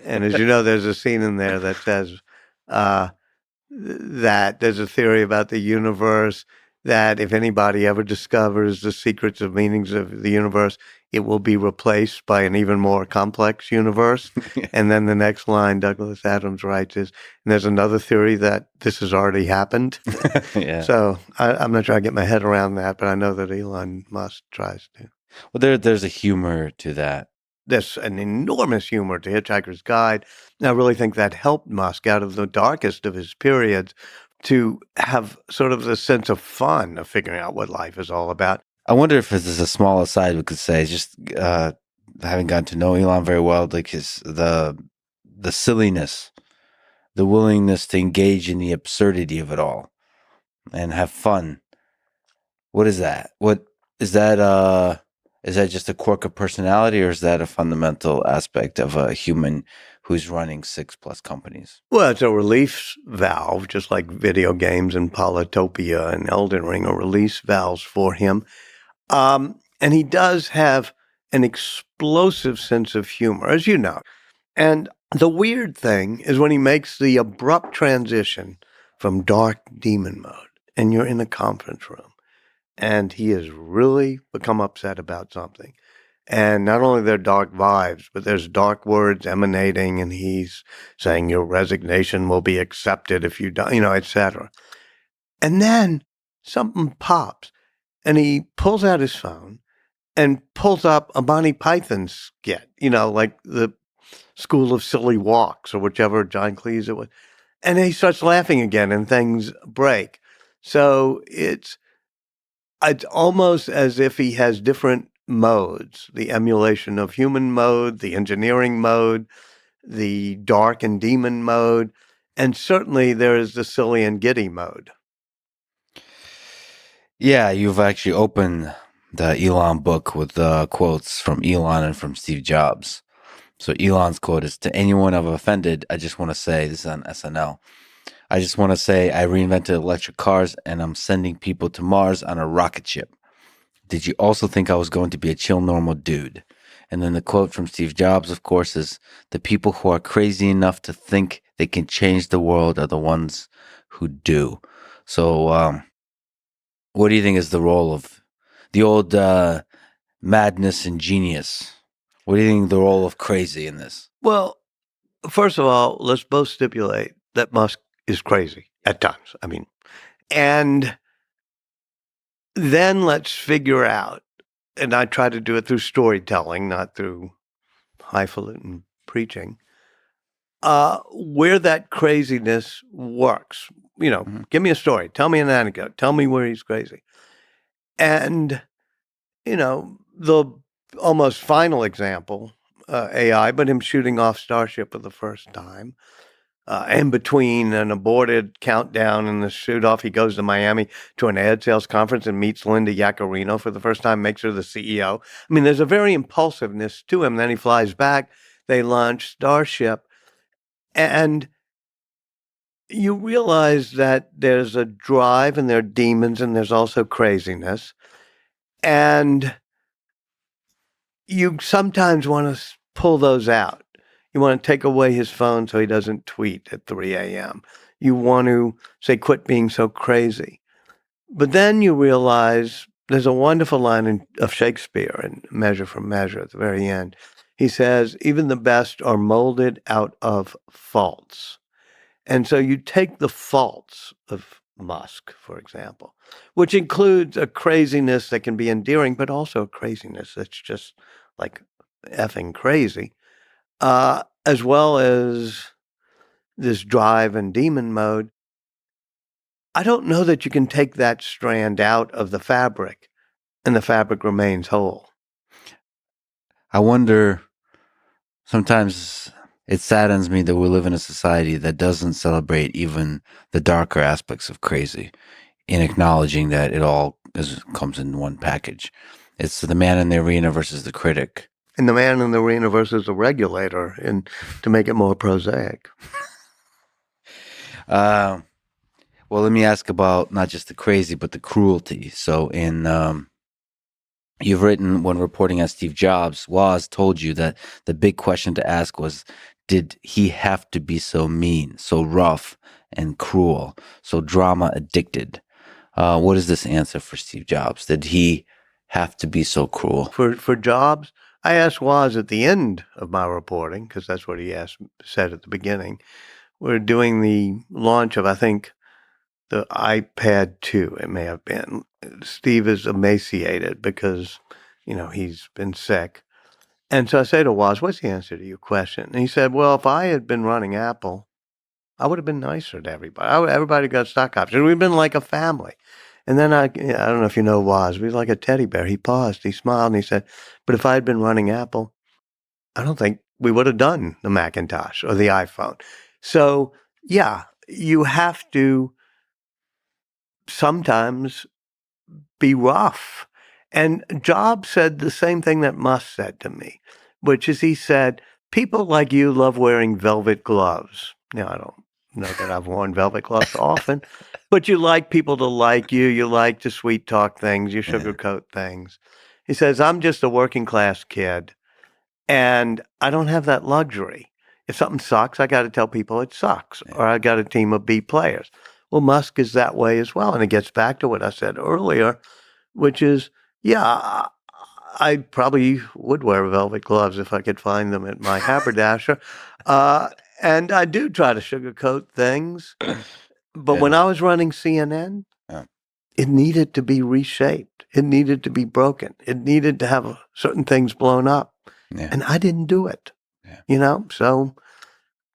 and as you know, there's a scene in there that says that there's a theory about the universe that if anybody ever discovers the secrets of meanings of the universe, it will be replaced by an even more complex universe. And then the next line Douglas Adams writes is, and there's another theory that this has already happened. Yeah. So I'm not trying to get my head around that, but I know that Elon Musk tries to. Well, there's a humor to that. There's an enormous humor to Hitchhiker's Guide. And I really think that helped Musk out of the darkest of his periods to have sort of the sense of fun of figuring out what life is all about. I wonder if this is a small aside we could say, just having gotten to know Elon very well, like the silliness, the willingness to engage in the absurdity of it all and have fun. What is that? What is that? Is that just a quirk of personality, or is that a fundamental aspect of a human who's running 6+ companies? Well, it's a release valve, just like video games and Polytopia and Elden Ring are release valves for him. And he does have an explosive sense of humor, as you know. And the weird thing is when he makes the abrupt transition from dark demon mode and you're in a conference room and he has really become upset about something. And not only there are dark vibes, but there's dark words emanating, and he's saying your resignation will be accepted if you die, etc. And then something pops, and he pulls out his phone and pulls up a Monty Python skit, like the School of Silly Walks or whichever John Cleese it was. And he starts laughing again, and things break. So it's almost as if he has different modes, the emulation of human mode, the engineering mode, the dark and demon mode, and certainly there is the silly and giddy mode. Yeah, you've actually opened the Elon book with quotes from Elon and from Steve Jobs. So Elon's quote is, "To anyone I've offended, I just want to say," this is on SNL, "I just want to say I reinvented electric cars and I'm sending people to Mars on a rocket ship. Did you also think I was going to be a chill, normal dude?" And then the quote from Steve Jobs, of course, is, "The people who are crazy enough to think they can change the world are the ones who do." So, what do you think is the role of the old madness and genius? What do you think the role of crazy in this? Well, first of all, let's both stipulate that Musk is crazy at times. And then let's figure out, and I try to do it through storytelling, not through highfalutin preaching, where that craziness works. Give me a story. Tell me an anecdote. Tell me where he's crazy. And, the almost final example, AI, but him shooting off Starship for the first time. In between an aborted countdown and the shoot off, he goes to Miami to an ad sales conference and meets Linda Yaccarino for the first time, makes her the CEO. There's a very impulsiveness to him. Then he flies back. They launch Starship. And you realize that there's a drive and there are demons and there's also craziness. And you sometimes want to pull those out. You want to take away his phone so he doesn't tweet at 3 a.m. You want to say, quit being so crazy. But then you realize there's a wonderful line of Shakespeare in Measure for Measure at the very end. He says, even the best are molded out of faults. And so you take the faults of Musk, for example, which includes a craziness that can be endearing, but also a craziness that's just like effing crazy, as well as this drive and demon mode. I don't know that you can take that strand out of the fabric and the fabric remains whole. I wonder, sometimes it saddens me that we live in a society that doesn't celebrate even the darker aspects of crazy, in acknowledging that it all comes in one package. It's the man in the arena versus the critic. And the man in the arena versus the regulator, and to make it more prosaic. Well, let me ask about not just the crazy, but the cruelty. So in You've written when reporting on Steve Jobs, Woz told you that the big question to ask was, did he have to be so mean, so rough and cruel, so drama addicted? What is this answer for Steve Jobs? Did he have to be so cruel? For Jobs, I asked Woz at the end of my reporting, because that's what he said at the beginning. We're doing the launch of, I think, the iPad 2, it may have been. Steve is emaciated because, he's been sick. And so I say to Woz, what's the answer to your question? And he said, well, if I had been running Apple, I would have been nicer to everybody. Everybody got stock options. We've been like a family. And then I don't know if you know Woz, we like a teddy bear. He paused, he smiled, and he said, but if I had been running Apple, I don't think we would have done the Macintosh or the iPhone. So, yeah, you have to sometimes be rough. And Jobs said the same thing that Musk said to me, which is he said, people like you love wearing velvet gloves. Now, I don't know that I've worn velvet gloves often, but you like people to like you. You like to sweet talk things. You sugarcoat things. He says, I'm just a working class kid and I don't have that luxury. If something sucks, I got to tell people it sucks, or I got a team of B players. Well, Musk is that way as well. And it gets back to what I said earlier, which is, yeah, I probably would wear velvet gloves if I could find them at my haberdasher. And I do try to sugarcoat things. But when I was running CNN, it needed to be reshaped. It needed to be broken. It needed to have certain things blown up. Yeah. And I didn't do it, so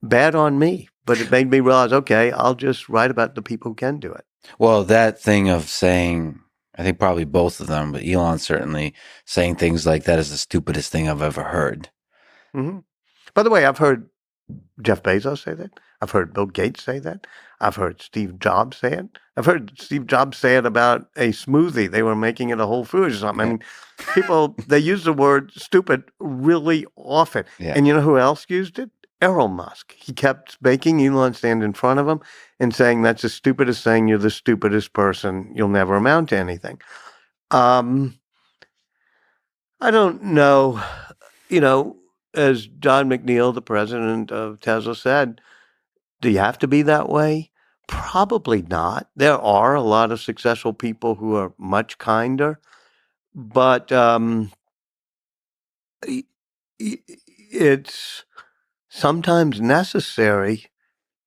bad on me. But it made me realize, okay, I'll just write about the people who can do it. Well, that thing of saying, I think probably both of them, but Elon certainly saying things like that is the stupidest thing I've ever heard. Mm-hmm. By the way, I've heard Jeff Bezos say that. I've heard Bill Gates say that. I've heard Steve Jobs say it. I've heard Steve Jobs say it about a smoothie they were making at a Whole Foods or something. I mean, people, they use the word stupid really often. Yeah. And you know who else used it? Elon Musk. He kept making Elon stand in front of him and saying, that's the stupidest thing. You're the stupidest person. You'll never amount to anything. I don't know, as John McNeil, the president of Tesla, said, do you have to be that way? Probably not. There are a lot of successful people who are much kinder, but it's sometimes necessary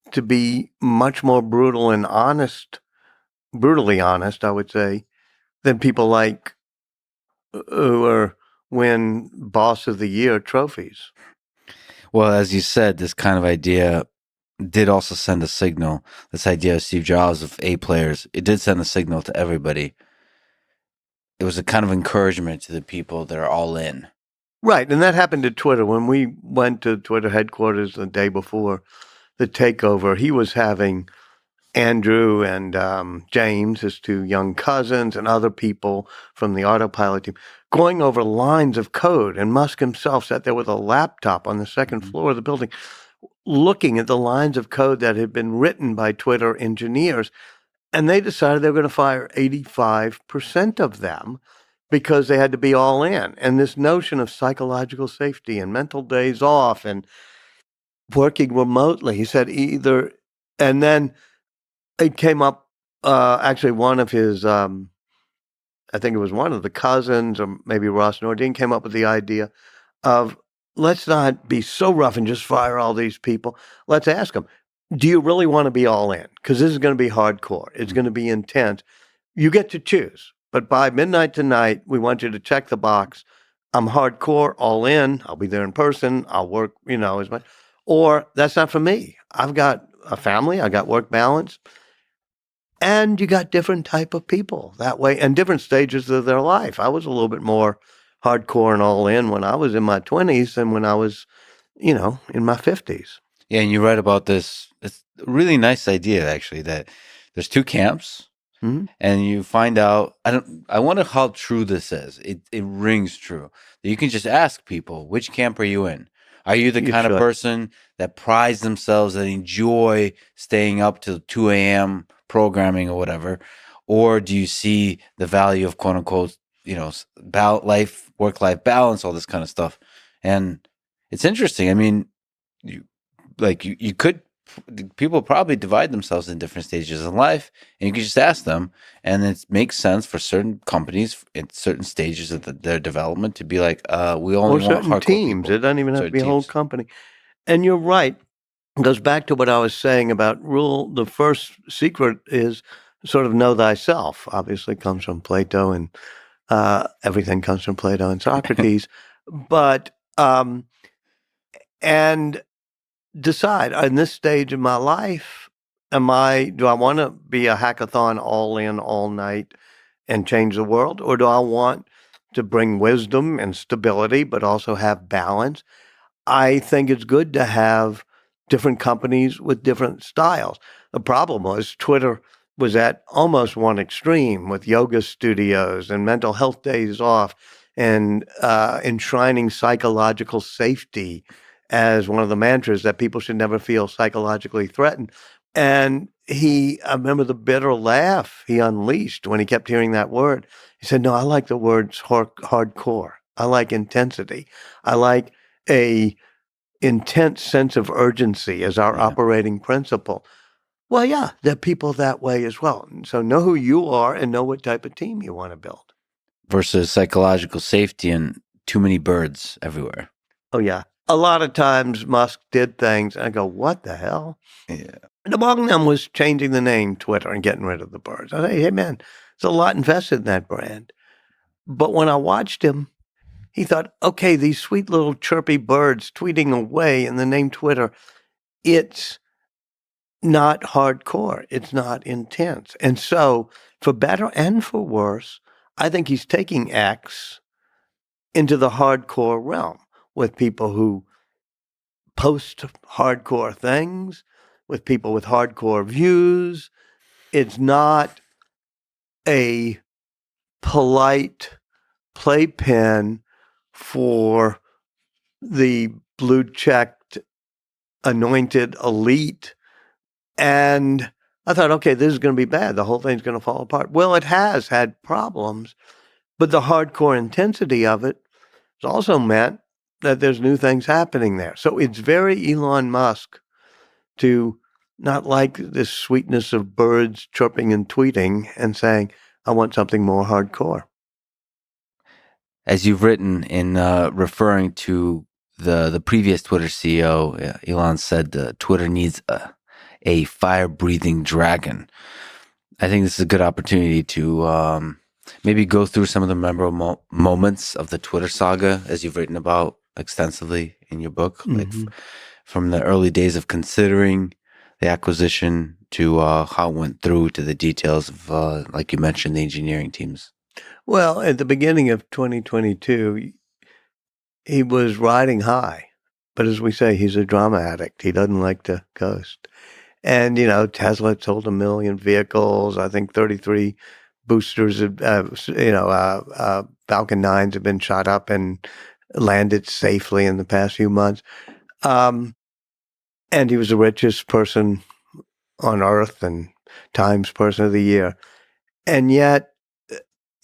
to be much more brutal and brutally honest, I would say, than people like who win Boss of the Year trophies. Well, as you said, this kind of idea did also send a signal. This idea of Steve Jobs of A players, it did send a signal to everybody. It was a kind of encouragement to the people that are all in. Right, and that happened to Twitter. When we went to Twitter headquarters the day before the takeover, he was having Andrew and James, his two young cousins, and other people from the autopilot team going over lines of code. And Musk himself sat there with a laptop on the second floor of the building, looking at the lines of code that had been written by Twitter engineers. And they decided they were going to fire 85% of them because they had to be all in. And this notion of psychological safety and mental days off and working remotely, he said either, and then it came up, actually one of his, I think it was one of the cousins or maybe Ross Nordine came up with the idea of, let's not be so rough and just fire all these people. Let's ask them, do you really want to be all in? Because this is going to be hardcore. It's going to be intense. You get to choose. But by midnight tonight, we want you to check the box. I'm hardcore, all in. I'll be there in person. I'll work, as much. Or that's not for me. I've got a family. I got work balance. And you got different type of people that way and different stages of their life. I was a little bit more hardcore and all in when I was in my 20s than when I was, in my 50s. Yeah, and you write about this. It's a really nice idea, actually, that there's two camps, and you find out. I wonder how true this is. It rings true. You can just ask people, which camp are you in? Are you the kind of person that prides themselves, that enjoy staying up till 2 a.m. programming or whatever, or do you see the value of quote unquote work-life balance, all this kind of stuff. And it's interesting. I mean, you you could people probably divide themselves in different stages in life, and you can just ask them, and it makes sense for certain companies at certain stages of their development to be like, we only Or want certain hardcore teams. people, It doesn't even have to certain be a whole teams. company. And you're right. It goes back to what I was saying about rule. The first secret is sort of know thyself. Obviously comes from Plato, and everything comes from Plato and Socrates. But and decide in this stage of my life, do I want to be a hackathon all in all night and change the world, or do I want to bring wisdom and stability but also have balance? I think it's good to have different companies with different styles. The problem was Twitter was at almost one extreme with yoga studios and mental health days off and enshrining psychological safety as one of the mantras that people should never feel psychologically threatened. And I remember the bitter laugh he unleashed when he kept hearing that word. He said, no, I like the words hardcore. I like intensity. I like a intense sense of urgency as our operating principle. Well, yeah, there are people that way as well. So know who you are and know what type of team you want to build. Versus psychological safety and too many birds everywhere. Oh, yeah. A lot of times Musk did things, and I go, what the hell? Yeah. And among them was changing the name Twitter and getting rid of the birds. I say, hey, man, there's a lot invested in that brand. But when I watched him, he thought, okay, these sweet little chirpy birds tweeting away in the name Twitter, it's not hardcore. It's not intense. And so, for better and for worse, I think he's taking X into the hardcore realm with people who post hardcore things, with people with hardcore views. It's not a polite playpen for the blue checked, anointed elite. And I thought, okay, this is going to be bad. The whole thing's going to fall apart. Well, it has had problems, but the hardcore intensity of it has also meant that there's new things happening there. So it's very Elon Musk to not like this sweetness of birds chirping and tweeting and saying, I want something more hardcore. As you've written in referring to the previous Twitter CEO, Elon said Twitter needs a fire-breathing dragon. I think this is a good opportunity to maybe go through some of the memorable moments of the Twitter saga, as you've written about extensively in your book, like from the early days of considering the acquisition to how it went through to the details of, like you mentioned, the engineering teams. Well, at the beginning of 2022, he was riding high. But as we say, he's a drama addict. He doesn't like to coast. And, Tesla sold 1 million vehicles. I think 33 boosters, Falcon 9s have been shot up and landed safely in the past few months. And he was the richest person on Earth and Times Person of the Year. And yet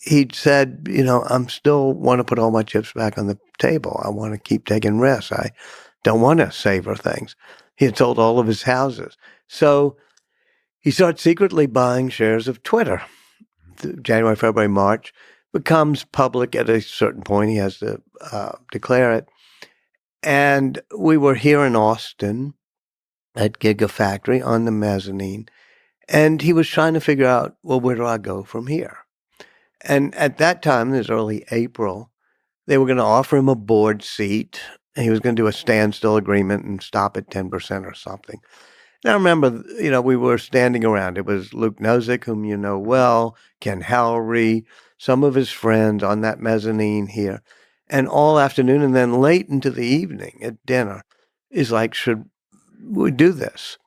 he said, I'm still want to put all my chips back on the table. I want to keep taking risks. I don't want to savor things. He had sold all of his houses. So he starts secretly buying shares of Twitter. January, February, March, becomes public at a certain point. He has to declare it. And we were here in Austin at Gigafactory on the mezzanine. And he was trying to figure out, well, where do I go from here? And at that time, this early April, they were going to offer him a board seat. And he was going to do a standstill agreement and stop at 10% or something. And I remember, we were standing around. It was Luke Nozick, whom you know well, Ken Howry, some of his friends on that mezzanine here. And all afternoon and then late into the evening at dinner is like, should we do this?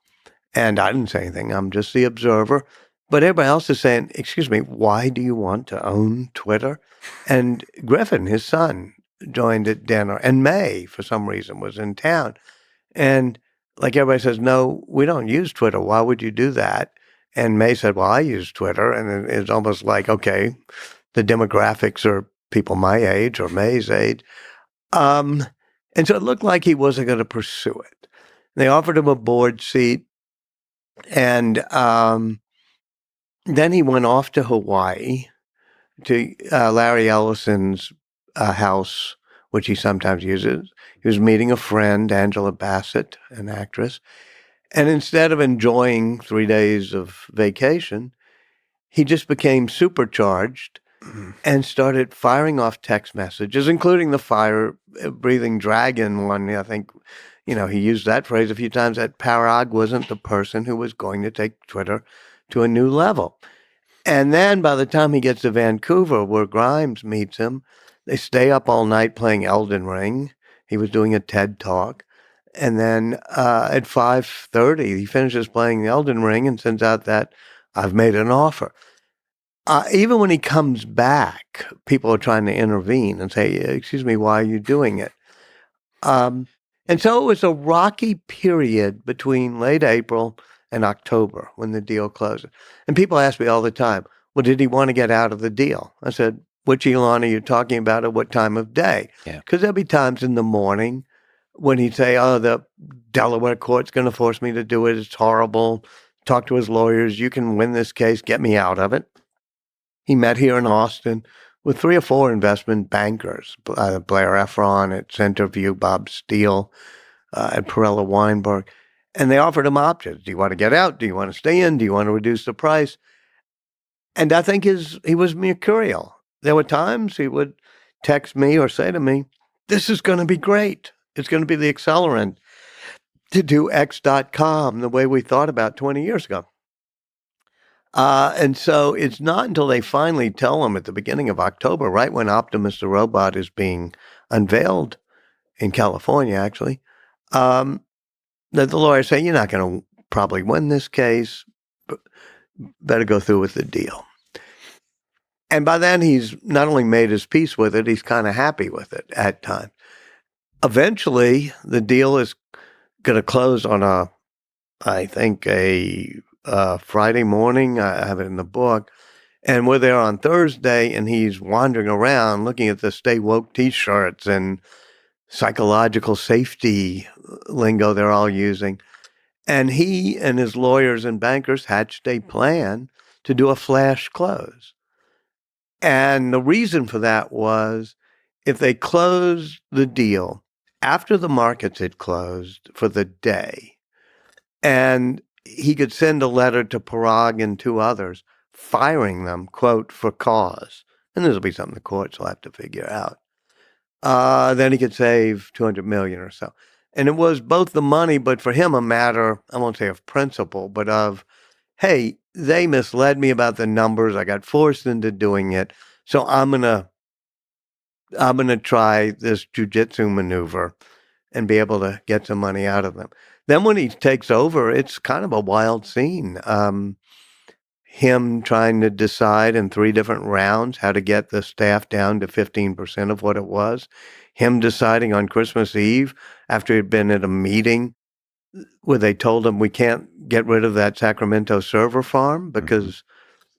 And I didn't say anything. I'm just the observer. But everybody else is saying, excuse me, why do you want to own Twitter? And Griffin, his son, joined at dinner. And May, for some reason, was in town. And like everybody says, no, we don't use Twitter. Why would you do that? And May said, well, I use Twitter. And it's almost like, okay, the demographics are people my age or May's age. And so it looked like he wasn't going to pursue it. They offered him a board seat, and then he went off to Hawaii to Larry Ellison's house, which he sometimes uses. He was meeting a friend, Angela Bassett, an actress. And instead of enjoying 3 days of vacation, he just became supercharged and started firing off text messages, including the fire-breathing dragon one. I think, he used that phrase a few times, that Parag wasn't the person who was going to take Twitter to a new level. And then by the time he gets to Vancouver, where Grimes meets him, they stay up all night playing Elden Ring. He was doing a TED Talk. And then at 5:30, he finishes playing Elden Ring and sends out that, "I've made an offer." Even when he comes back, people are trying to intervene and say, "Excuse me, why are you doing it?" And so it was a rocky period between late April and October when the deal closed. And people ask me all the time, "Well, did he want to get out of the deal?" I said, "Which Elon are you talking about at what time of day?" Yeah. Because there'll be times in the morning when he'd say, "Oh, the Delaware court's going to force me to do it. It's horrible." Talk to his lawyers. "You can win this case. Get me out of it." He met here in Austin with 3 or 4 investment bankers, Blair Efron at Centerview, Bob Steele at Perella Weinberg, and they offered him options. "Do you want to get out? Do you want to stay in? Do you want to reduce the price?" And I think he was mercurial. There were times he would text me or say to me, "This is going to be great. It's going to be the accelerant to do X.com the way we thought about 20 years ago." And so it's not until they finally tell him at the beginning of October, right when Optimus the robot is being unveiled in California, actually, that the lawyers say, "You're not going to probably win this case, but better go through with the deal." And by then, he's not only made his peace with it, he's kind of happy with it at times. Eventually, the deal is going to close on I think, a Friday morning. I have it in the book. And we're there on Thursday, and he's wandering around looking at the Stay Woke T-shirts and psychological safety lingo they're all using. And he and his lawyers and bankers hatched a plan to do a flash close. And the reason for that was if they closed the deal after the markets had closed for the day, and he could send a letter to Parag and 2 others, firing them, quote, "for cause," and this will be something the courts will have to figure out, then he could save $200 million or so. And it was both the money, but for him a matter, I won't say of principle, but of, hey, they misled me about the numbers. I got forced into doing it. So I'm gonna try this jujitsu maneuver and be able to get some money out of them. Then when he takes over, it's kind of a wild scene. Him trying to decide in 3 different rounds how to get the staff down to 15% of what it was. Him deciding on Christmas Eve after he'd been at a meeting where they told him we can't get rid of that Sacramento server farm because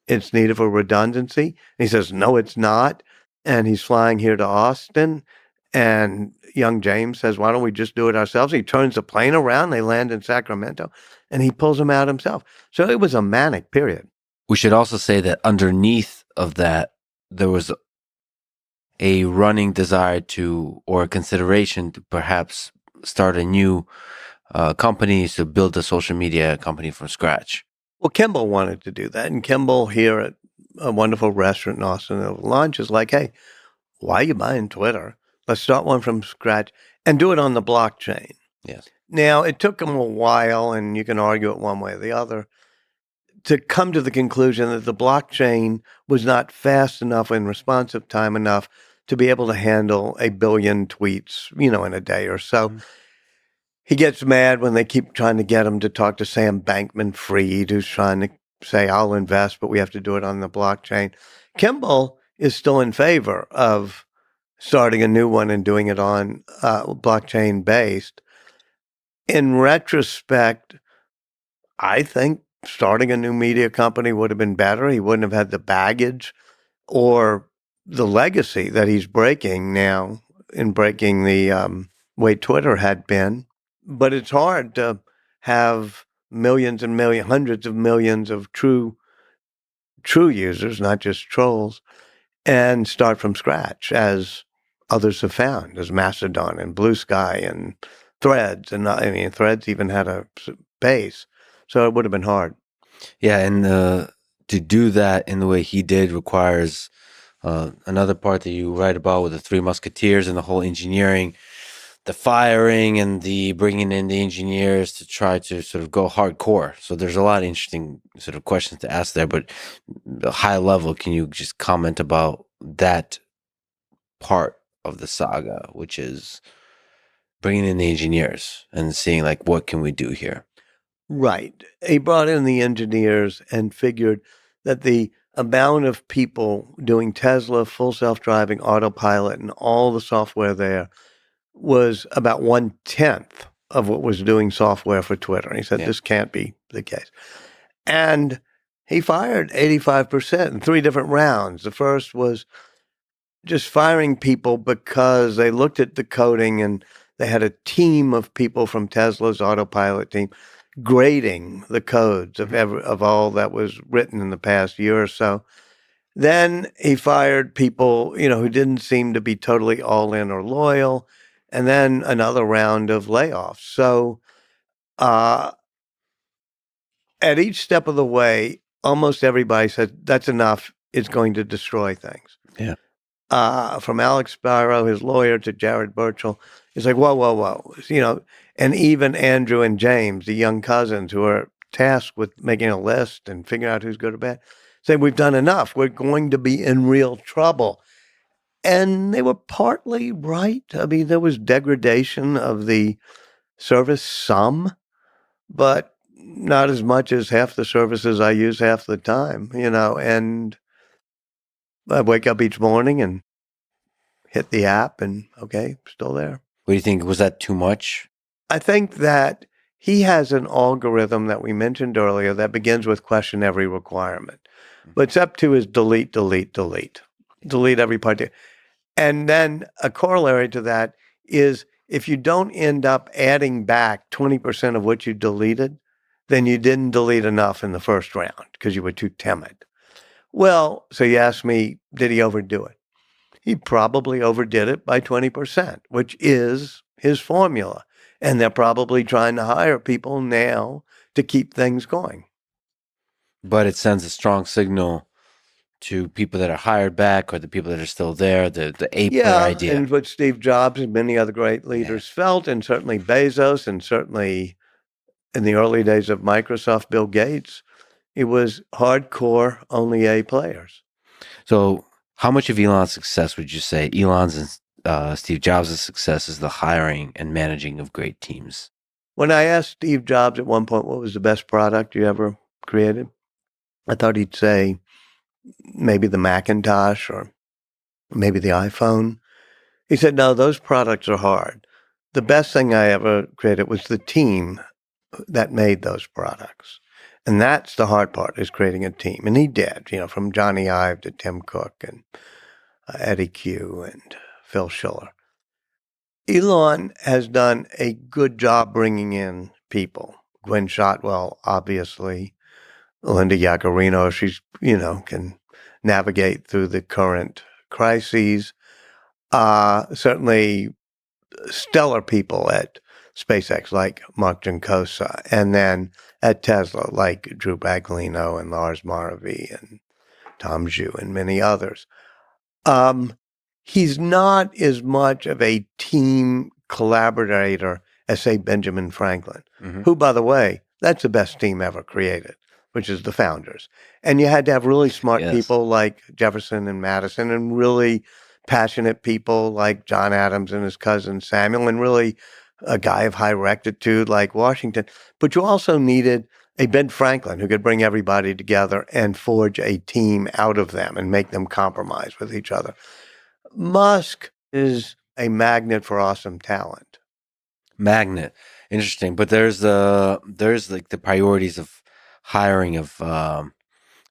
it's needed for redundancy. And he says, "No, it's not." And he's flying here to Austin. And young James says, "Why don't we just do it ourselves?" He turns the plane around. They land in Sacramento and he pulls them out himself. So it was a manic period. We should also say that underneath of that, there was a running desire to, or a consideration to perhaps start a new company, to build a social media company from scratch. Well, Kimball wanted to do that. And Kimball here at a wonderful restaurant in Austin at lunch is like, "Hey, why are you buying Twitter? Let's start one from scratch and do it on the blockchain." Yes. Now, it took him a while, and you can argue it one way or the other, to come to the conclusion that the blockchain was not fast enough and responsive time enough to be able to handle 1 billion tweets, in a day or so. He gets mad when they keep trying to get him to talk to Sam Bankman-Fried, who's trying to say, "I'll invest, but we have to do it on the blockchain." Kimball is still in favor of starting a new one and doing it on blockchain based. In retrospect, I think starting a new media company would have been better. He wouldn't have had the baggage or the legacy that he's breaking now in breaking the way Twitter had been. But it's hard to have millions and millions, hundreds of millions of true users, not just trolls, and start from scratch, as others have found, as Mastodon and Blue Sky and Threads. And I mean, Threads even had a base, so it would have been hard. Yeah, and to do that in the way he did requires another part that you write about with the Three Musketeers and the whole engineering, the firing and the bringing in the engineers to try to sort of go hardcore. So there's a lot of interesting sort of questions to ask there, but high level, can you just comment about that part of the saga, which is bringing in the engineers and seeing like, what can we do here? Right. He brought in the engineers and figured that the amount of people doing Tesla, full self-driving, autopilot, and all the software there was about 1/10 of what was doing software for Twitter. And he said, this can't be the case. And he fired 85% in 3 different rounds. The first was just firing people because they looked at the coding and they had a team of people from Tesla's autopilot team grading the codes of all that was written in the past year or so. Then he fired people, who didn't seem to be totally all in or loyal, and then another round of layoffs. So at each step of the way, almost everybody said, that's enough. It's going to destroy things. Yeah. From Alex Spiro, his lawyer, to Jared Burchell, it's like, whoa. And even Andrew and James, the young cousins who are tasked with making a list and figuring out who's good or bad, say, we've done enough. We're going to be in real trouble. And they were partly right. I mean, there was degradation of the service, some, but not as much as half the services I use half the time, and I wake up each morning and hit the app and, okay, still there. What do you think? Was that too much? I think that he has an algorithm that we mentioned earlier that begins with question every requirement. But it's up to his delete every part. And then a corollary to that is if you don't end up adding back 20% of what you deleted, then you didn't delete enough in the first round because you were too timid. Well, so you ask me, did he overdo it? He probably overdid it by 20%, which is his formula. And they're probably trying to hire people now to keep things going. But it sends a strong signal to people that are hired back or the people that are still there, the A-player idea. And what Steve Jobs and many other great leaders felt, and certainly Bezos, and certainly in the early days of Microsoft, Bill Gates, it was hardcore, only A players. So how much of Elon's success would you say Elon's and Steve Jobs' success is the hiring and managing of great teams? When I asked Steve Jobs at one point, what was the best product you ever created? I thought he'd say maybe the Macintosh or maybe the iPhone. He said, no, those products are hard. The best thing I ever created was the team that made those products. And that's the hard part, is creating a team. And he did, from Johnny Ive to Tim Cook and Eddie Q and Phil Schiller. Elon has done a good job bringing in people. Gwen Shotwell, obviously. Linda Yaccarino, she's, can navigate through the current crises. Certainly stellar people at SpaceX like Mark Juncosa, and then at Tesla like Drew Baglino and Lars Moravy and Tom Zhu and many others. He's not as much of a team collaborator as, say, Benjamin Franklin, who, by the way, that's the best team ever created, which is the founders. And you had to have really smart people like Jefferson and Madison, and really passionate people like John Adams and his cousin Samuel, and really a guy of high rectitude like Washington. But you also needed a Ben Franklin who could bring everybody together and forge a team out of them and make them compromise with each other. Musk is a magnet for awesome talent. Magnet. Interesting. But there's like the priorities of hiring of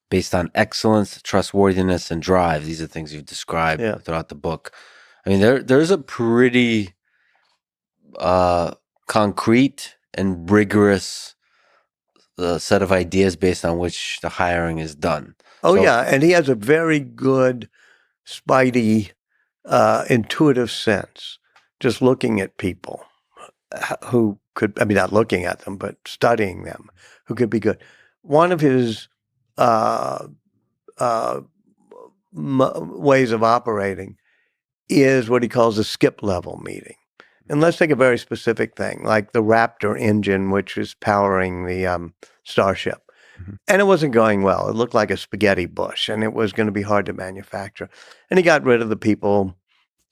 based on excellence, trustworthiness, and drive. These are things you've described throughout the book. I mean, there's a pretty concrete and rigorous set of ideas based on which the hiring is done. Oh, yeah. And he has a very good, spidey, intuitive sense, just looking at people who could, I mean, not looking at them, but studying them, who could be good. One of his ways of operating is what he calls a skip level meeting. And let's take a very specific thing, like the Raptor engine, which is powering the Starship. Mm-hmm. And it wasn't going well. It looked like a spaghetti bush, and it was going to be hard to manufacture. And he got rid of the people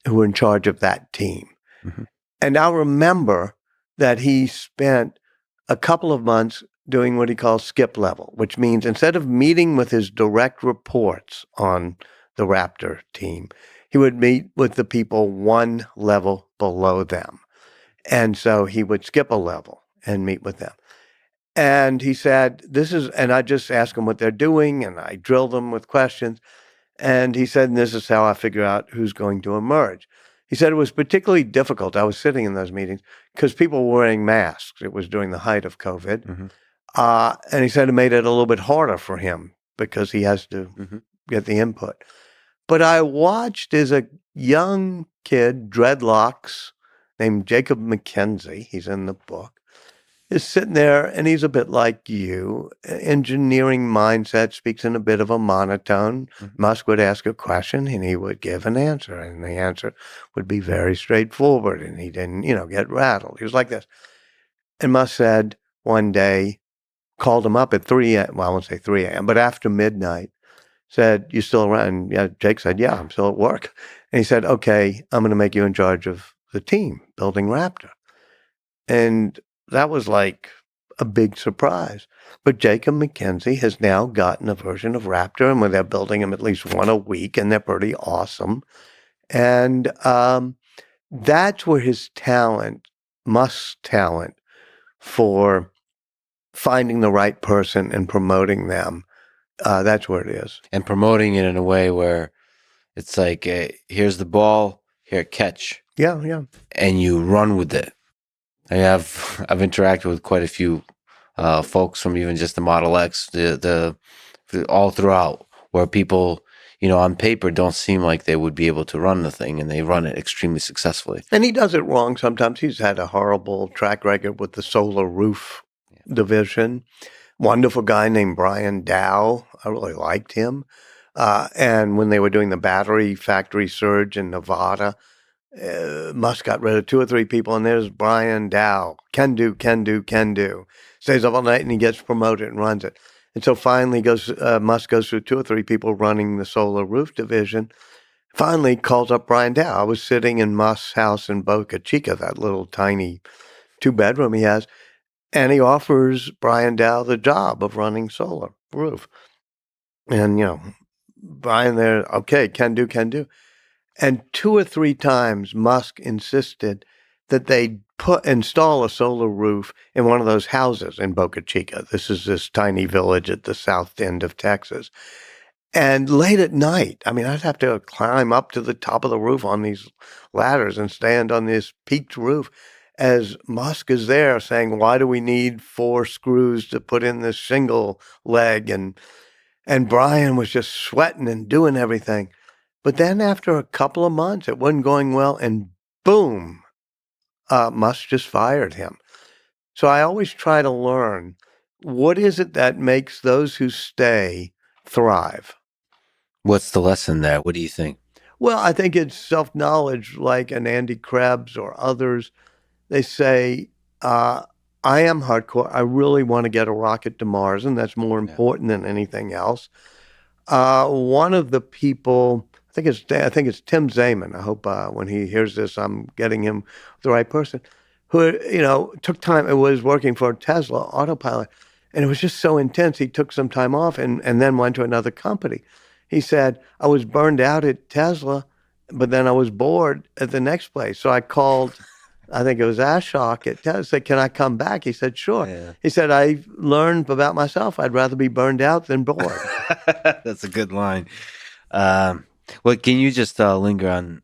who were in charge of that team. Mm-hmm. And I'll remember that he spent a couple of months doing what he calls skip level, which means instead of meeting with his direct reports on the Raptor team, he would meet with the people one level below them. And so he would skip a level and meet with them. And he said, and I just ask them what they're doing, and I drill them with questions. And he said, and this is how I figure out who's going to emerge. He said it was particularly difficult. I was sitting in those meetings because people were wearing masks. It was during the height of COVID. Mm-hmm. And he said it made it a little bit harder for him because he has to get the input. But I watched as a young kid, dreadlocks, named Jacob McKenzie, he's in the book, is sitting there, and he's a bit like you. Engineering mindset, speaks in a bit of a monotone. Mm-hmm. Musk would ask a question, and he would give an answer, and the answer would be very straightforward, and he didn't, get rattled. He was like this. And Musk said one day, called him up at 3 a.m., well, I won't say 3 a.m., but after midnight, said, "You still around?" And yeah, Jake said, "Yeah, I'm still at work." And he said, "Okay, I'm going to make you in charge of the team building Raptor." And that was like a big surprise. But Jacob McKenzie has now gotten a version of Raptor, and they're building them at least one a week, and they're pretty awesome. And that's where his talent, Musk's talent, for finding the right person and promoting them, that's where it is. And promoting it in a way where it's like, here's the ball, here, catch. Yeah, yeah. And you run with it. I've interacted with quite a few folks from even just the Model X, the all throughout, where people, on paper don't seem like they would be able to run the thing, and they run it extremely successfully. And he does it wrong sometimes. He's had a horrible track record with the solar roof division. Wonderful guy named Brian Dow. I really liked him. And when they were doing the battery factory surge in Nevada, Musk got rid of 2 or 3 people, and there's Brian Dow. Can do. Stays up all night, and he gets promoted and runs it. And so finally Musk goes through 2 or 3 people running the solar roof division. Finally calls up Brian Dow. I was sitting in Musk's house in Boca Chica, that little tiny 2-bedroom he has, and he offers Brian Dow the job of running solar roof. And, Brian there, okay, can do. And 2 or 3 times Musk insisted that they install a solar roof in one of those houses in Boca Chica. This is this tiny village at the south end of Texas. And late at night, I mean, I'd have to climb up to the top of the roof on these ladders and stand on this peaked roof as Musk is there saying, "Why do we need 4 screws to put in this shingle leg?" And Brian was just sweating and doing everything. But then after a couple of months, it wasn't going well, and boom, Musk just fired him. So I always try to learn, what is it that makes those who stay thrive? What's the lesson there? What do you think? Well, I think it's self-knowledge, like an Andy Krebs or others. They say, I am hardcore. I really want to get a rocket to Mars, and that's more important than anything else. One of the people, I think it's Tim Zaman. I hope when he hears this, I'm getting him the right person, who, took time. It was working for Tesla Autopilot, and it was just so intense. He took some time off and then went to another company. He said, "I was burned out at Tesla, but then I was bored at the next place. So I called I think it was Ashok. I said, "Can I come back?" He said, "Sure." Yeah. He said, "I've learned about myself. I'd rather be burned out than bored." That's a good line. Um, well, can you just linger on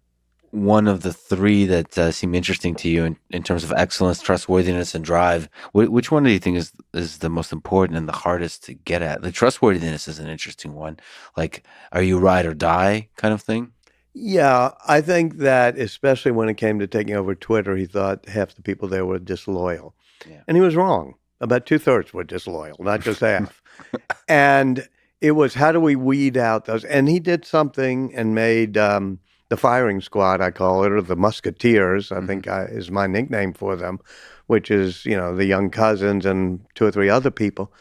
one of the three that seem interesting to you in terms of excellence, trustworthiness, and drive? Which one do you think is the most important and the hardest to get at? The trustworthiness is an interesting one. Like, are you ride or die kind of thing? Yeah, I think that especially when it came to taking over Twitter, he thought half the people there were disloyal. Yeah. And he was wrong. About 2/3 were disloyal, not just half. And it was, how do we weed out those? And he did something and made the firing squad, I call it, or the Musketeers, I think is my nickname for them, which is, the young cousins and two or three other people.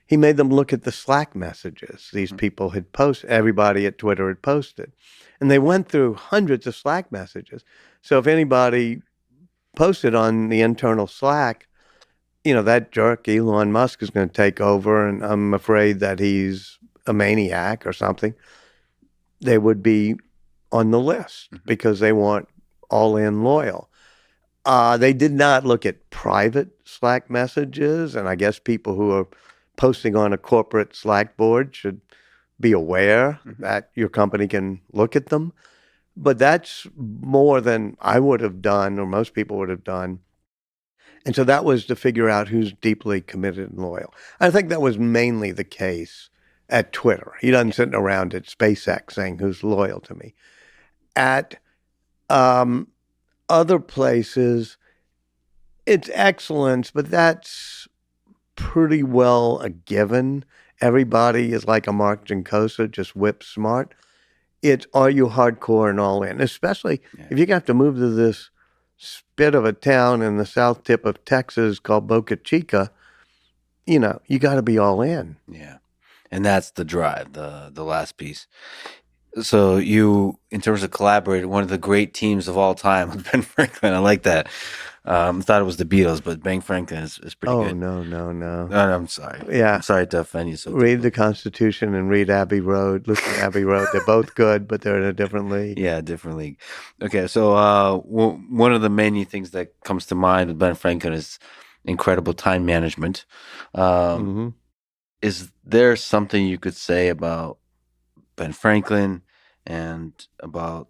He made them look at the Slack messages these people had posted, everybody at Twitter had posted. And they went through hundreds of Slack messages. So if anybody posted on the internal Slack, that jerk Elon Musk is going to take over, and I'm afraid that he's a maniac or something, they would be on the list because they want all in loyal. They did not look at private Slack messages, and I guess people who are posting on a corporate Slack board should be aware that your company can look at them. But that's more than I would have done, or most people would have done. And so that was to figure out who's deeply committed and loyal. I think that was mainly the case at Twitter. He doesn't sit around at SpaceX saying who's loyal to me. At other places, it's excellence, but that's pretty well a given. Everybody is like a Mark Jankosa, just whip smart. It's, are you hardcore and all in? Especially if you have to move to this spit of a town in the south tip of Texas called Boca Chica, you got to be all in. Yeah. And that's the drive, the last piece. So you, in terms of collaborating, one of the great teams of all time with Ben Franklin. I like that. Thought it was the Beatles, but Ben Franklin is pretty Oh, good. no. No, I'm sorry. Yeah. I'm sorry to offend you. So Read the Constitution and read Abbey Road. Listen to Abbey Road. They're both good, but they're in a different league. Yeah, different league. Okay, so one of the many things that comes to mind with Ben Franklin is incredible time management. Is there something you could say about Ben Franklin and about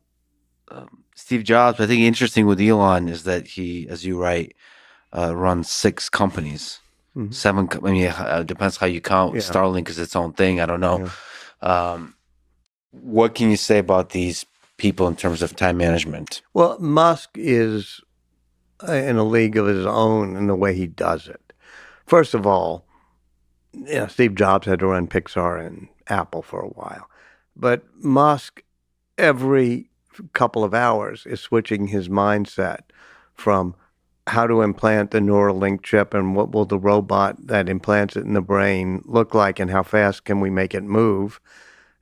Steve Jobs? I think interesting with Elon is that he, as you write, runs 6 companies. 7. I mean, it depends how you count. Yeah. Starlink is its own thing. I don't know. What can you say about these people in terms of time management? Well, Musk is in a league of his own in the way he does it. First of all, Steve Jobs had to run Pixar and Apple for a while. But Musk, every couple of hours, is switching his mindset from how to implant the Neuralink chip and what will the robot that implants it in the brain look like and how fast can we make it move,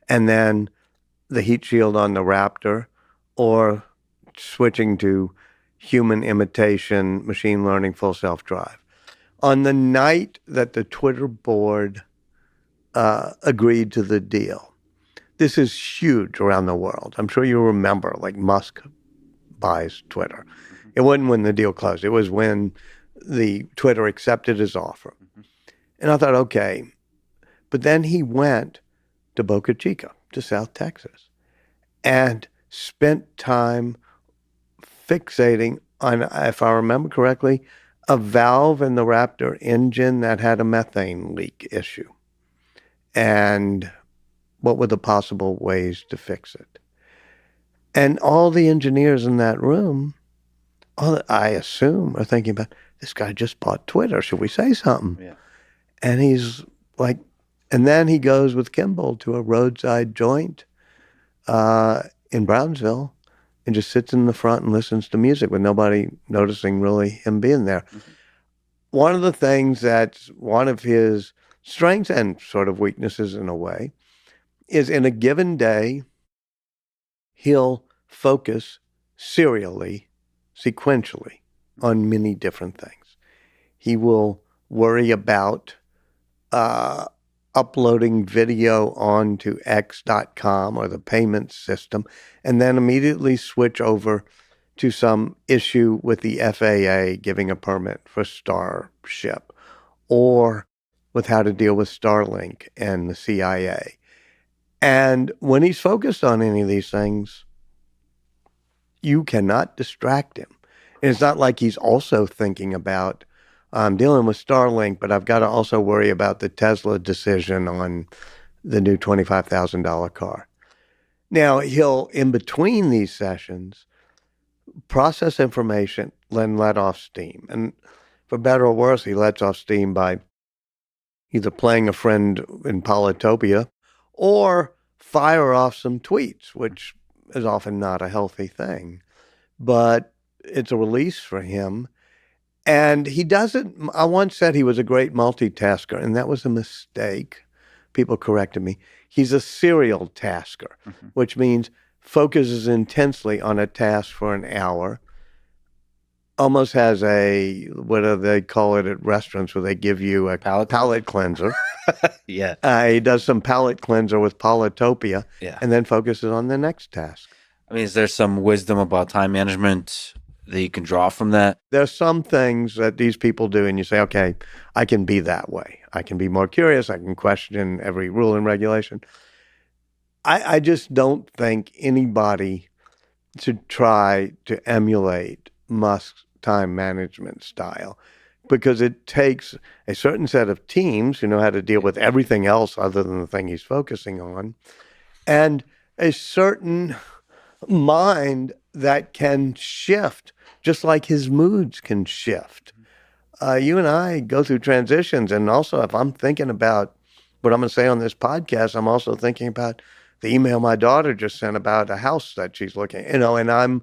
and then the heat shield on the Raptor, or switching to human imitation, machine learning, full self-drive. On the night that the Twitter board agreed to the deal, this is huge around the world. I'm sure you remember, like Musk buys Twitter. It wasn't when the deal closed. It was when the Twitter accepted his offer. And I thought, okay. But then he went to Boca Chica, to South Texas, and spent time fixating on, if I remember correctly, a valve in the Raptor engine that had a methane leak issue. And what were the possible ways to fix it? And all the engineers in that room, I assume, are thinking about, this guy just bought Twitter. Should we say something? Yeah. And he's like, and then he goes with Kimball to a roadside joint in Brownsville and just sits in the front and listens to music with nobody noticing really him being there. One of the things that's one of his strengths and sort of weaknesses in a way is in a given day, he'll focus serially, sequentially on many different things. He will worry about uploading video onto X.com or the payment system, and then immediately switch over to some issue with the FAA giving a permit for Starship, or with how to deal with Starlink and the CIA. And when he's focused on any of these things, you cannot distract him. And it's not like he's also thinking about, I'm dealing with Starlink, but I've got to also worry about the Tesla decision on the new $25,000 car. Now, he'll, in between these sessions, process information, then let off steam. And for better or worse, he lets off steam by either playing a friend in Polytopia or fire off some tweets, which is often not a healthy thing. But it's a release for him. And he doesn't, I once said he was a great multitasker, and that was a mistake. People corrected me. He's a serial tasker, which means focuses intensely on a task for an hour. Almost has a, what do they call it at restaurants where they give you a palate cleanser. Yeah. He does some palate cleanser with Polytopia, Yeah. and then focuses on the next task. I mean, is there some wisdom about time management that you can draw from that? There's some things that these people do, and you say, okay, I can be that way. I can be more curious. I can question every rule and regulation. I just don't think anybody should try to emulate Musk's time management style, because it takes a certain set of teams who know how to deal with everything else other than the thing he's focusing on, and a certain mind that can shift, just like his moods can shift. You and I go through transitions, and also if I'm thinking about what I'm going to say on this podcast, I'm also thinking about the email my daughter just sent about a house that she's looking, and I'm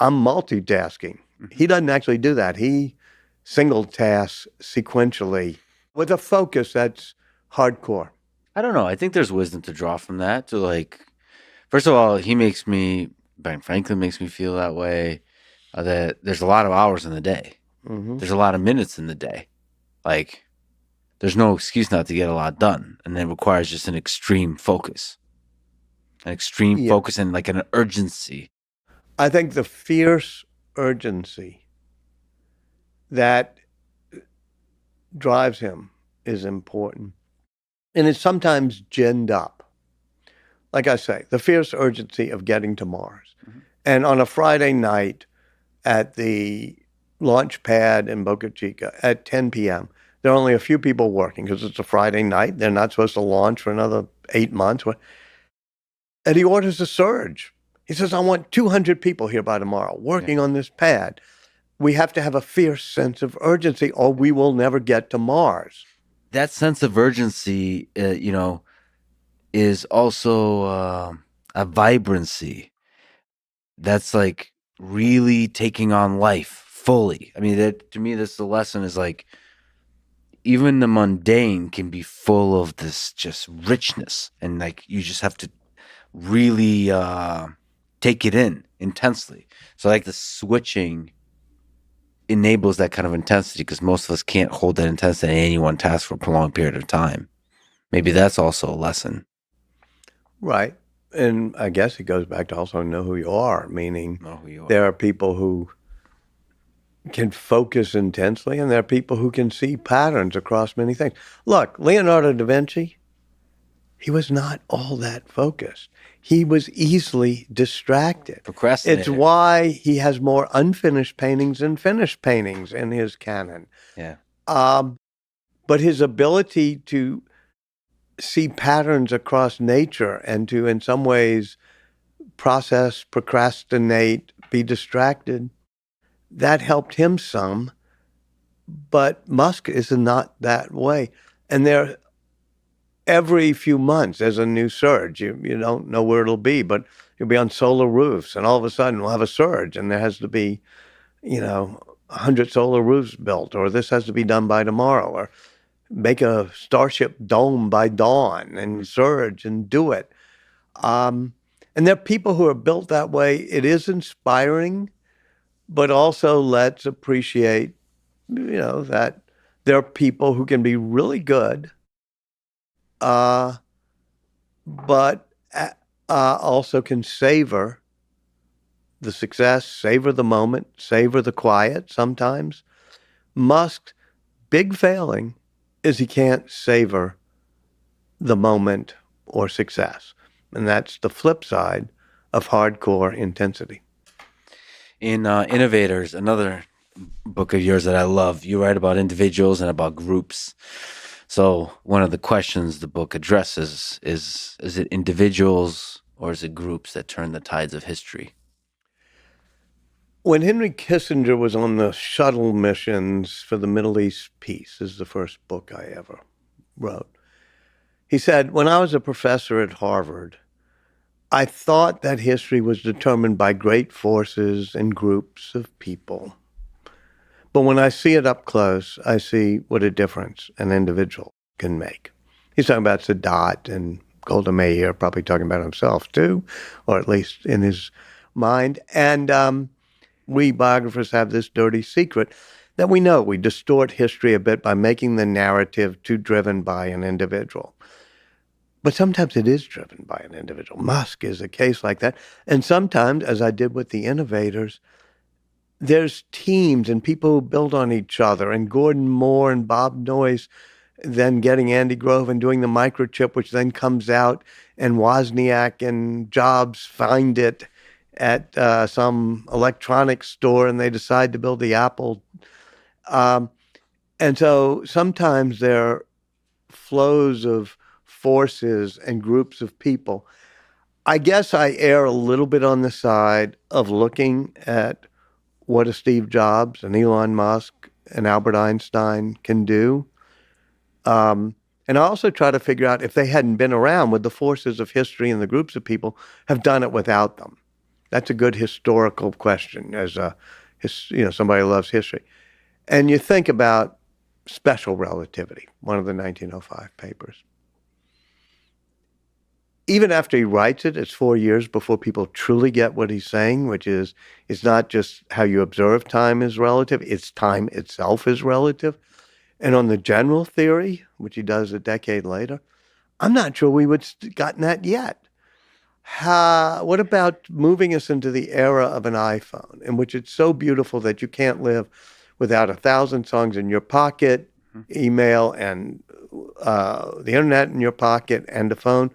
multitasking. He doesn't actually do that. He single tasks sequentially with a focus that's hardcore. I don't know. I think there's wisdom to draw from that. To like, first of all, Ben Franklin makes me feel that way. That there's a lot of hours in the day. Mm-hmm. There's a lot of minutes in the day. Like, there's no excuse not to get a lot done, and it requires just an extreme focus, focus, and like an urgency. I think the fierce urgency that drives him is important. And it's sometimes ginned up. Like I say, the fierce urgency of getting to Mars. Mm-hmm. And on a Friday night at the launch pad in Boca Chica at 10 p.m., there are only a few people working because it's a Friday night. They're not supposed to launch for another 8 months. And he orders a surge. He says, I want 200 people here by tomorrow working on this pad. We have to have a fierce sense of urgency or we will never get to Mars. That sense of urgency, is also a vibrancy that's like really taking on life fully. I mean, to me, the lesson is like, even the mundane can be full of this just richness, and like you just have to really take it in intensely. So like the switching enables that kind of intensity, because most of us can't hold that intensity in any one task for a prolonged period of time. Maybe that's also a lesson. Right. And I guess it goes back to also know who you are, meaning there are people who can focus intensely, and there are people who can see patterns across many things. Look, Leonardo da Vinci, he was not all that focused. He was easily distracted. Procrastinator. It's why he has more unfinished paintings than finished paintings in his canon. Yeah. But his ability to see patterns across nature and to, in some ways, process, procrastinate, be distracted, that helped him some. But Musk is not that way. And every few months there's a new surge. You don't know where it'll be, but you'll be on solar roofs, and all of a sudden we'll have a surge, and there has to be, 100 solar roofs built, or this has to be done by tomorrow, or make a Starship dome by dawn and surge and do it. And there are people who are built that way. It is inspiring, but also let's appreciate, that there are people who can be really good, but also can savor the success, savor the moment, savor the quiet sometimes. Musk's big failing is he can't savor the moment or success. And that's the flip side of hardcore intensity. In Innovators, another book of yours that I love, you write about individuals and about groups. So one of the questions the book addresses is it individuals or is it groups that turn the tides of history? When Henry Kissinger was on the shuttle missions for the Middle East peace, this is the first book I ever wrote. He said, when I was a professor at Harvard, I thought that history was determined by great forces and groups of people. But when I see it up close, I see what a difference an individual can make. He's talking about Sadat and Golda Meir, probably talking about himself too, or at least in his mind. And we biographers have this dirty secret that we know we distort history a bit by making the narrative too driven by an individual. But sometimes it is driven by an individual. Musk is a case like that. And sometimes, as I did with the Innovators, there's teams and people who build on each other. And Gordon Moore and Bob Noyce then getting Andy Grove and doing the microchip, which then comes out, and Wozniak and Jobs find it at some electronics store, and they decide to build the Apple. And so sometimes there are flows of forces and groups of people. I guess I err a little bit on the side of looking at what a Steve Jobs and Elon Musk and Albert Einstein can do. And I also try to figure out if they hadn't been around, would the forces of history and the groups of people have done it without them? That's a good historical question as somebody who loves history. And you think about special relativity, one of the 1905 papers. Even after he writes it, it's 4 years before people truly get what he's saying, which is it's not just how you observe time is relative, it's time itself is relative. And on the general theory, which he does a decade later, I'm not sure we would have gotten that yet. What about moving us into the era of an iPhone, in which it's so beautiful that you can't live without 1,000 songs in your pocket, email and the internet in your pocket, and a phone?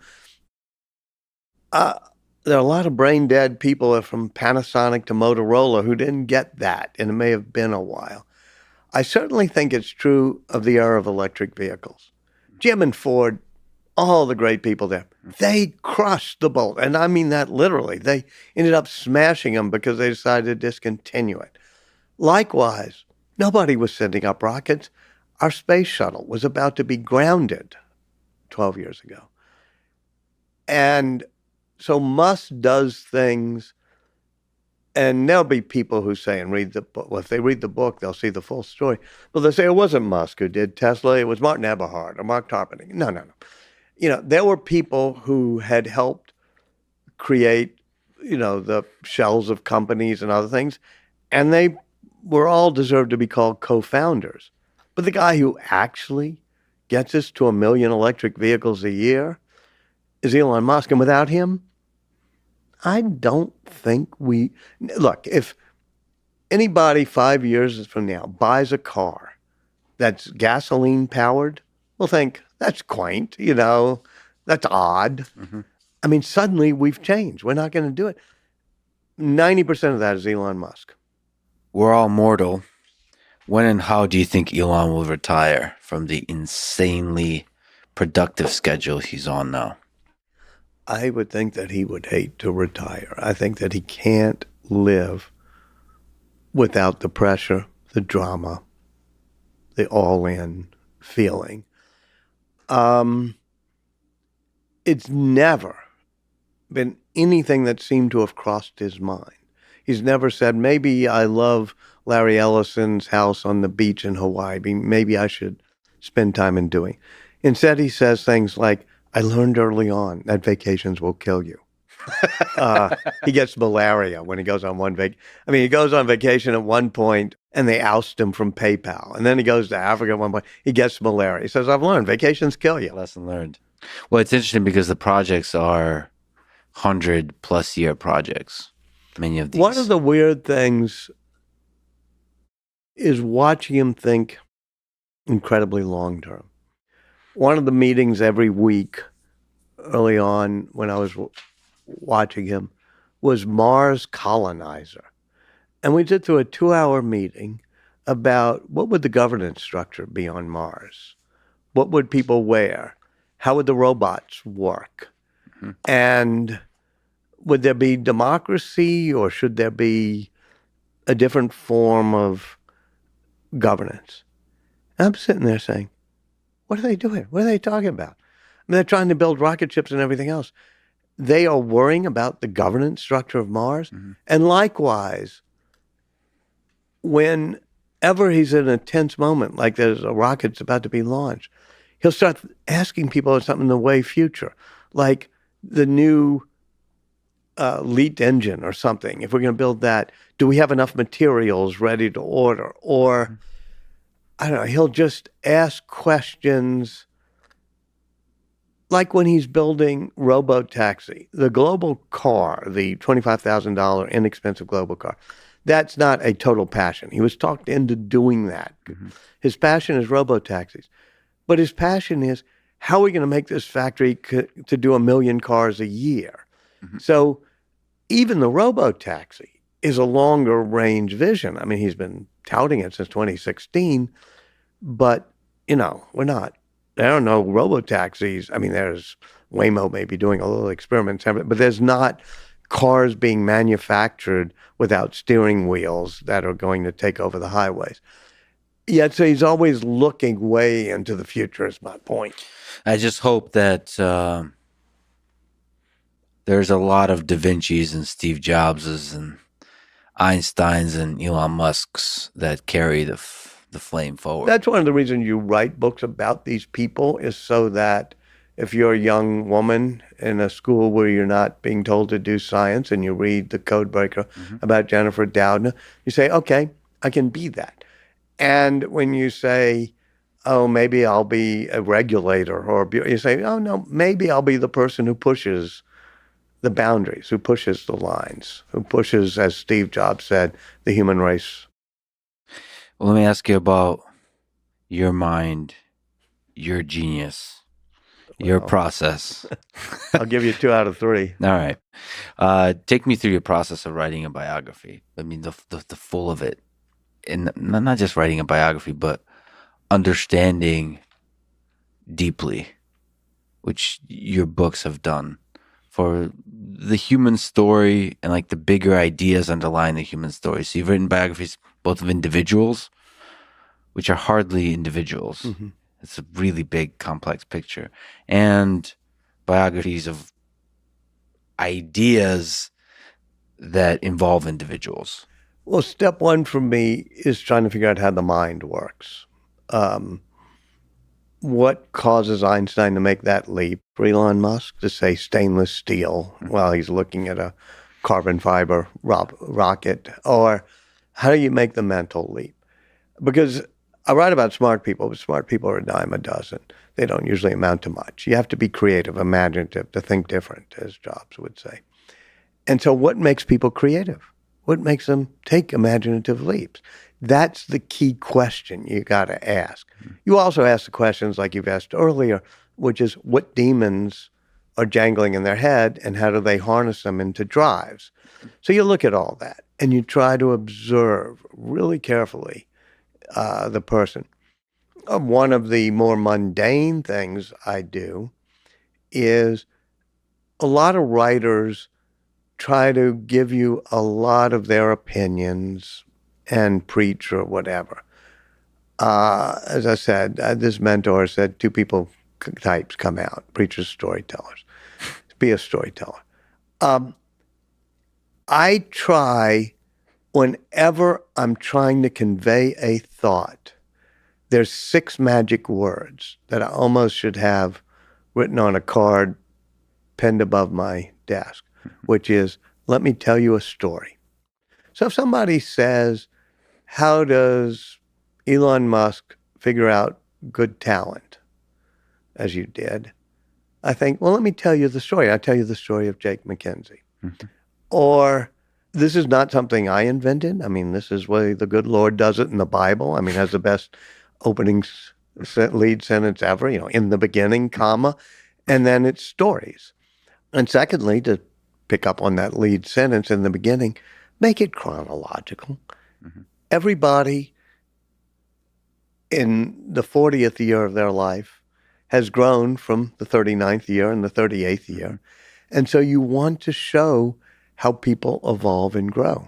There are a lot of brain-dead people from Panasonic to Motorola who didn't get that, and it may have been a while. I certainly think it's true of the era of electric vehicles. Jim and Ford, all the great people there, they crushed the Bolt. And I mean that literally. They ended up smashing them because they decided to discontinue it. Likewise, nobody was sending up rockets. Our space shuttle was about to be grounded 12 years ago. And so Musk does things, and there'll be people who say and read the book. Well, if they read the book, they'll see the full story. Well, they say it wasn't Musk who did Tesla. It was Martin Eberhard or Mark Tarpenning. No. There were people who had helped create, the shells of companies and other things, and they were all deserved to be called co-founders. But the guy who actually gets us to 1 million electric vehicles a year is Elon Musk. And without him, I don't think look, if anybody 5 years from now buys a car that's gasoline powered, we'll think, that's quaint, that's odd. Mm-hmm. I mean, suddenly we've changed. We're not going to do it. 90% of that is Elon Musk. We're all mortal. When and how do you think Elon will retire from the insanely productive schedule he's on now? I would think that he would hate to retire. I think that he can't live without the pressure, the drama, the all-in feeling. It's never been anything that seemed to have crossed his mind. He's never said, maybe I love Larry Ellison's house on the beach in Hawaii. Maybe I should spend time in doing. Instead, he says things like, I learned early on that vacations will kill you. He gets malaria when he goes on he goes on vacation at one point and they oust him from PayPal. And then he goes to Africa at one point. He gets malaria. He says, I've learned vacations kill you. Lesson learned. Well, it's interesting because the projects are 100+ year projects. many of these. One of the weird things is watching him think incredibly long term. One of the meetings every week early on when I was watching him was Mars Colonizer. And we did through a 2-hour meeting about what would the governance structure be on Mars? What would people wear? How would the robots work? Mm-hmm. And would there be democracy, or should there be a different form of governance? And I'm sitting there saying, what are they doing? What are they talking about? I mean, they're trying to build rocket ships and everything else. They are worrying about the governance structure of Mars. Mm-hmm. And likewise, whenever he's in a tense moment, like there's a rocket's about to be launched, he'll start asking people something in the way future, like the new LEAT engine or something. If we're going to build that, do we have enough materials ready to order? Or, I don't know, he'll just ask questions like when he's building Robotaxi, the global car, the $25,000 inexpensive global car. That's not a total passion. He was talked into doing that. Mm-hmm. His passion is Robotaxis. But his passion is, how are we going to make this factory to do 1 million cars a year? Mm-hmm. So even the Robotaxi is a longer range vision. I mean, he's been touting it since 2016, but, we're not. There are no Robotaxis. I mean, there's Waymo maybe doing a little experiments, but there's not cars being manufactured without steering wheels that are going to take over the highways. Yet, so he's always looking way into the future, is my point. I just hope that there's a lot of Da Vinci's and Steve Jobs's and Einstein's and Elon Musk's that carry the flame forward. That's one of the reasons you write books about these people, is so that if you're a young woman in a school where you're not being told to do science and you read The Codebreaker about Jennifer Doudna, you say, okay, I can be that. And when you say, oh, maybe I'll be a regulator, or you say, oh, no, maybe I'll be the person who pushes the boundaries, who pushes the lines, who pushes, as Steve Jobs said, the human race. Well, let me ask you about your mind, your genius, your process. I'll give you 2 out of 3. All right. Take me through your process of writing a biography. I mean, the full of it. And not just writing a biography, but understanding deeply, which your books have done, for the human story and like the bigger ideas underlying the human story. So you've written biographies both of individuals, which are hardly individuals. Mm-hmm. It's a really big, complex picture. And biographies of ideas that involve individuals. Well, step one for me is trying to figure out how the mind works. What causes Einstein to make that leap for Elon Musk to say stainless steel while he's looking at a carbon fiber rocket? Or how do you make the mental leap? Because I write about smart people, but smart people are a dime a dozen. They don't usually amount to much. You have to be creative, imaginative, to think different, as Jobs would say. And so what makes people creative? What makes them take imaginative leaps? That's the key question you got to ask. You also ask the questions like you've asked earlier, which is what demons are jangling in their head and how do they harness them into drives? So you look at all that and you try to observe really carefully the person. One of the more mundane things I do is a lot of writers try to give you a lot of their opinions and preach or whatever. As I said, this mentor said 2 types come out, preachers, storytellers. Be a storyteller. I try, whenever I'm trying to convey a thought, there's 6 magic words that I almost should have written on a card pinned above my desk, which is, let me tell you a story. So if somebody says, how does Elon Musk figure out good talent, as you did, I think, well, let me tell you the story. I'll tell you the story of Jake McKenzie. Mm-hmm. Or This is not something I invented. I mean, this is the way the good Lord does it in the Bible. I mean, it has the best opening lead sentence ever, in the beginning, comma, and then it's stories. And secondly, to pick up on that lead sentence in the beginning, make it chronological. Mm-hmm. Everybody in the 40th year of their life has grown from the 39th year and the 38th year. And so you want to show how people evolve and grow.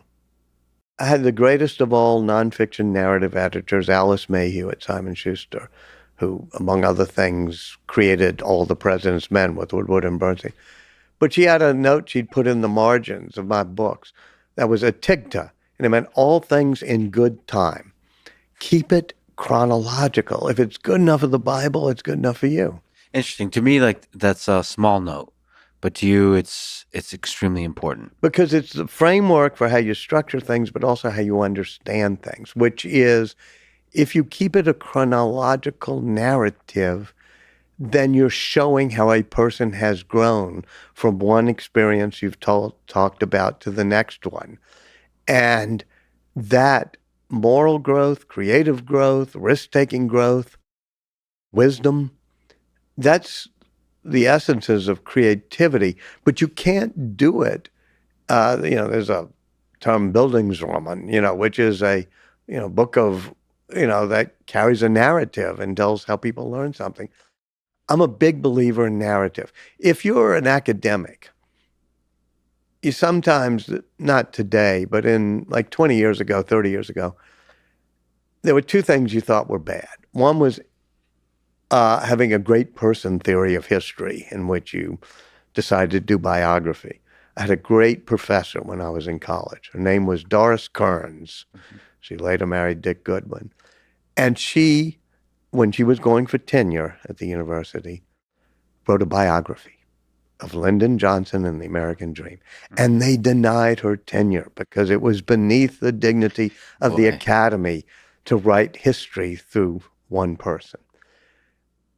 I had the greatest of all nonfiction narrative editors, Alice Mayhew at Simon Schuster, who, among other things, created All the President's Men with Woodward and Bernstein. But she had a note she'd put in the margins of my books that was a tigta, and it meant all things in good time. Keep it chronological. If it's good enough for the Bible, it's good enough for you. Interesting. To me, like that's a small note, but to you, it's extremely important. Because it's the framework for how you structure things, but also how you understand things, which is if you keep it a chronological narrative, then you're showing how a person has grown from one experience you've talked about to the next one. And that moral growth, creative growth, risk-taking growth, wisdom, that's the essences of creativity. But you can't do it. There's a term Bildungsroman, which is a, book of, that carries a narrative and tells how people learn something. I'm a big believer in narrative. If you're an academic, you sometimes, not today, but in like 20 years ago, 30 years ago, there were two things you thought were bad. One was having a great person theory of history in which you decided to do biography. I had a great professor when I was in college. Her name was Doris Kearns. Mm-hmm. She later married Dick Goodwin. And she, when she was going for tenure at the university, wrote a biography of Lyndon Johnson and the American Dream. Mm-hmm. And they denied her tenure because it was beneath the dignity of the academy to write history through one person.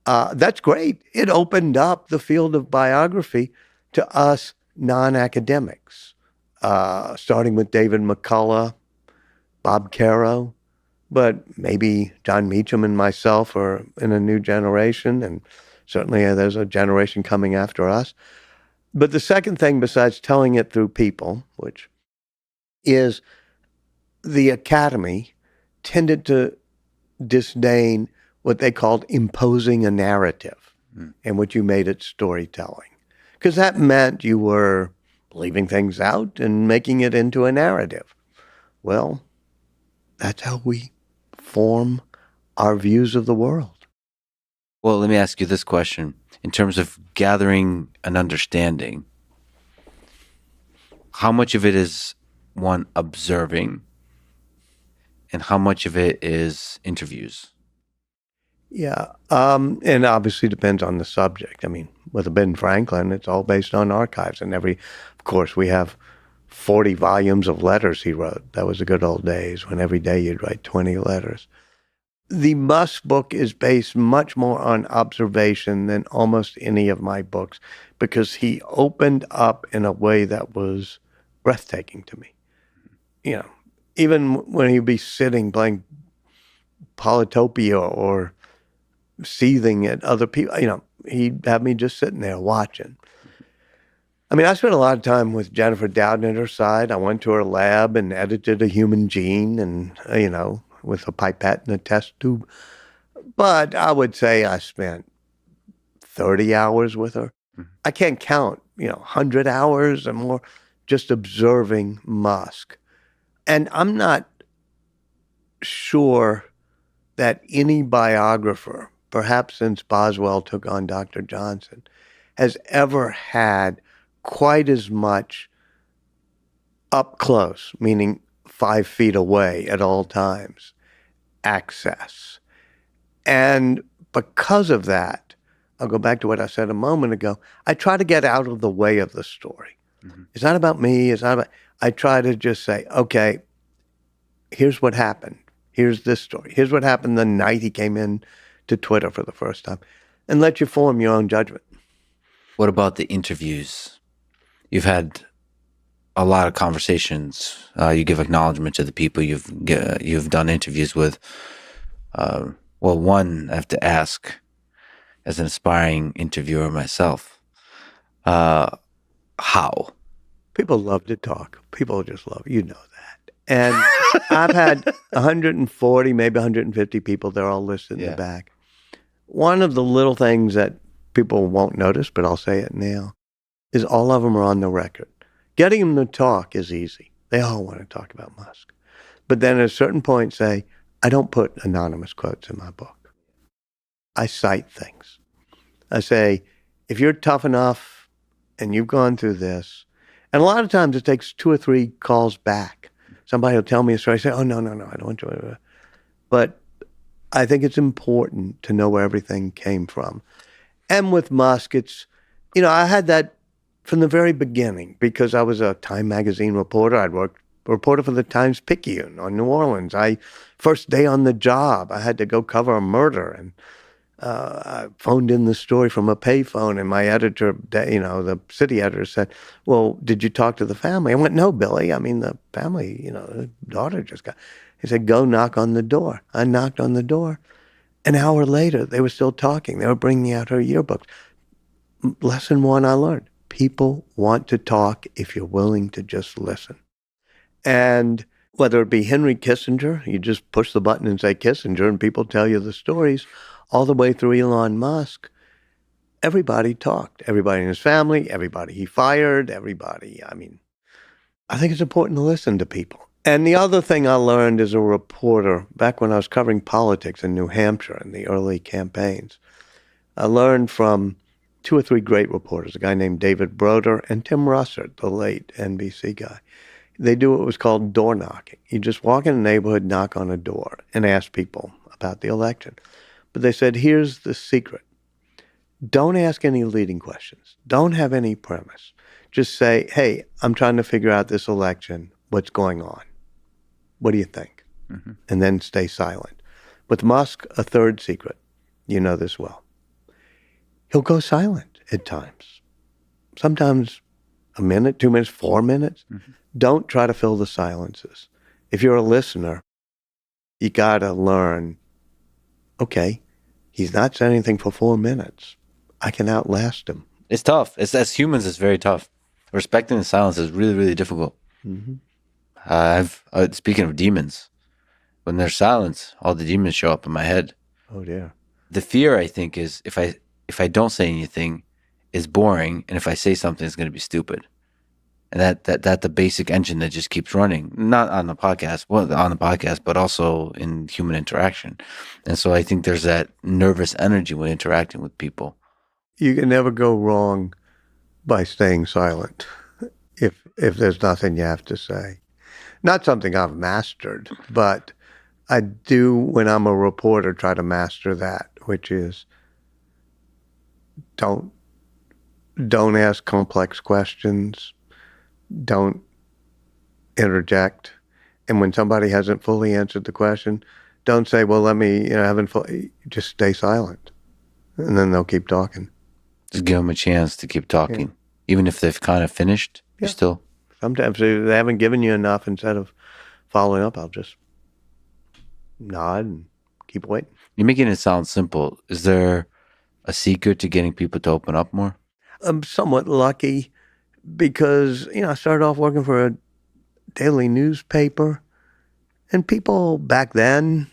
That's great. It opened up the field of biography to us non-academics, starting with David McCullough, Bob Caro, but maybe John Meacham and myself are in a new generation, and certainly there's a generation coming after us. But the second thing, besides telling it through people, which is the academy tended to disdain what they called imposing a narrative, in which you made it storytelling. Because that meant you were leaving things out and making it into a narrative. Well, that's how we form our views of the world. Well, let me ask you this question. In terms of gathering an understanding, how much of it is one observing and how much of it is interviews? Yeah, and obviously depends on the subject. I mean, with Ben Franklin, it's all based on archives. And of course, we have 40 volumes of letters he wrote. That was the good old days when every day you'd write 20 letters. The Musk book is based much more on observation than almost any of my books because he opened up in a way that was breathtaking to me. Even when he'd be sitting playing Polytopia or seething at other people, he'd have me just sitting there watching. I mean, I spent a lot of time with Jennifer Doudna at her side. I went to her lab and edited a human gene and, with a pipette and a test tube. But I would say I spent 30 hours with her. Mm-hmm. I can't count, 100 hours or more just observing Musk. And I'm not sure that any biographer, perhaps since Boswell took on Dr. Johnson, has ever had quite as much up close, meaning 5 feet away at all times, access. And because of that, I'll go back to what I said a moment ago, I try to get out of the way of the story. Mm-hmm. It's not about me. I try to just say, okay, here's what happened. Here's this story. Here's what happened the night he came in to Twitter for the first time, and let you form your own judgment. What about the interviews? You've had a lot of conversations. You give acknowledgement to the people you've done interviews with. Well, one, I have to ask, as an aspiring interviewer myself, how? People love to talk. People just love, you know that. And I've had 140, maybe 150 people. They're all listed in the back. One of the little things that people won't notice, but I'll say it now, is all of them are on the record. Getting them to talk is easy. They all want to talk about Musk. But then at a certain point say, I don't put anonymous quotes in my book. I cite things. I say, if you're tough enough and you've gone through this, and a lot of times it takes 2 or 3 calls back. Somebody will tell me a story. I say, oh, no, I don't want to. But I think it's important to know where everything came from. And with Musk, it's, I had that from the very beginning because I was a Time magazine reporter. I'd worked reporter for the Times-Picayune on New Orleans. First day on the job, I had to go cover a murder, and I phoned in the story from a payphone, and my editor, the city editor said, well, did you talk to the family? I went, no, Billy. I mean, the family, the daughter just got. He said, go knock on the door. I knocked on the door. An hour later, they were still talking. They were bringing out her yearbooks. Lesson 1 I learned, people want to talk if you're willing to just listen. And whether it be Henry Kissinger, you just push the button and say Kissinger, and people tell you the stories, all the way through Elon Musk, everybody talked. Everybody in his family, everybody he fired, everybody. I mean, I think it's important to listen to people. And the other thing I learned as a reporter, back when I was covering politics in New Hampshire in the early campaigns, I learned from 2 or 3 great reporters, a guy named David Broder and Tim Russert, the late NBC guy. They do what was called door knocking. You just walk in a neighborhood, knock on a door, and ask people about the election. But they said, here's the secret. Don't ask any leading questions. Don't have any premise. Just say, hey, I'm trying to figure out this election. What's going on? What do you think? Mm-hmm. And then stay silent. With Musk, a third secret. You know this well. He'll go silent at times. Sometimes a minute, 2 minutes, 4 minutes. Mm-hmm. Don't try to fill the silences. If you're a listener, you got to learn, okay, he's not saying anything for 4 minutes. I can outlast him. It's tough. As humans, it's very tough. Respecting the silence is really, really difficult. Mm-hmm. Speaking of demons, when there's silence, all the demons show up in my head. Oh, dear. The fear, I think, is if I don't say anything, is boring, and if I say something, it's going to be stupid. And that the basic engine that just keeps running, not on the podcast, but also in human interaction. And so I think there's that nervous energy when interacting with people. You can never go wrong by staying silent if there's nothing you have to say. Not something I've mastered, but I do, when I'm a reporter, try to master that, which is don't ask complex questions. Don't interject. And when somebody hasn't fully answered the question, don't say, well, let me, just stay silent. And then they'll keep talking. Just give them a chance to keep talking. Yeah. Even if they've kind of finished, you're still. Sometimes if they haven't given you enough, instead of following up, I'll just nod and keep waiting. You're making it sound simple. Is there a secret to getting people to open up more? I'm somewhat lucky because, I started off working for a daily newspaper, and people back then,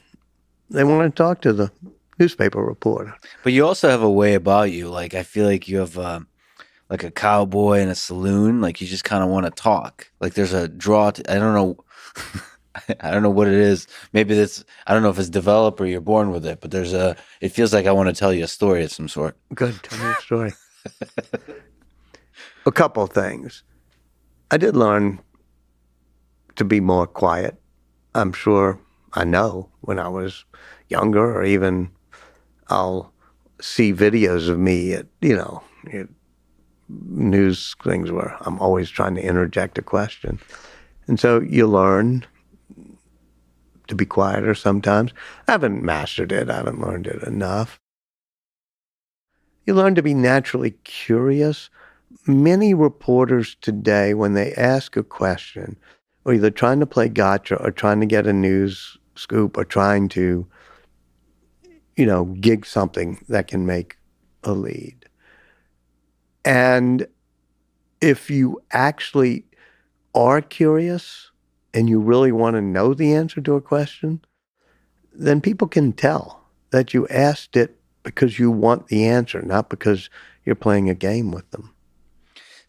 they wanted to talk to the newspaper reporter. But you also have a way about you. Like, I feel like you have like a cowboy in a saloon. Like, you just kind of want to talk. Like, there's a draw I don't know. I don't know what it is. Maybe I don't know if it's developed or you're born with it, but it feels like I want to tell you a story of some sort. Good. Tell me a story. A couple things. I did learn to be more quiet. I'm sure I know when I was younger, or even I'll see videos of me at, at news things where I'm always trying to interject a question. And so you learn to be quieter sometimes. I haven't mastered it. I haven't learned it enough. You learn to be naturally curious, many reporters today, when they ask a question, are either trying to play gotcha or trying to get a news scoop or trying to, gig something that can make a lead. And if you actually are curious and you really want to know the answer to a question, then people can tell that you asked it because you want the answer, not because you're playing a game with them.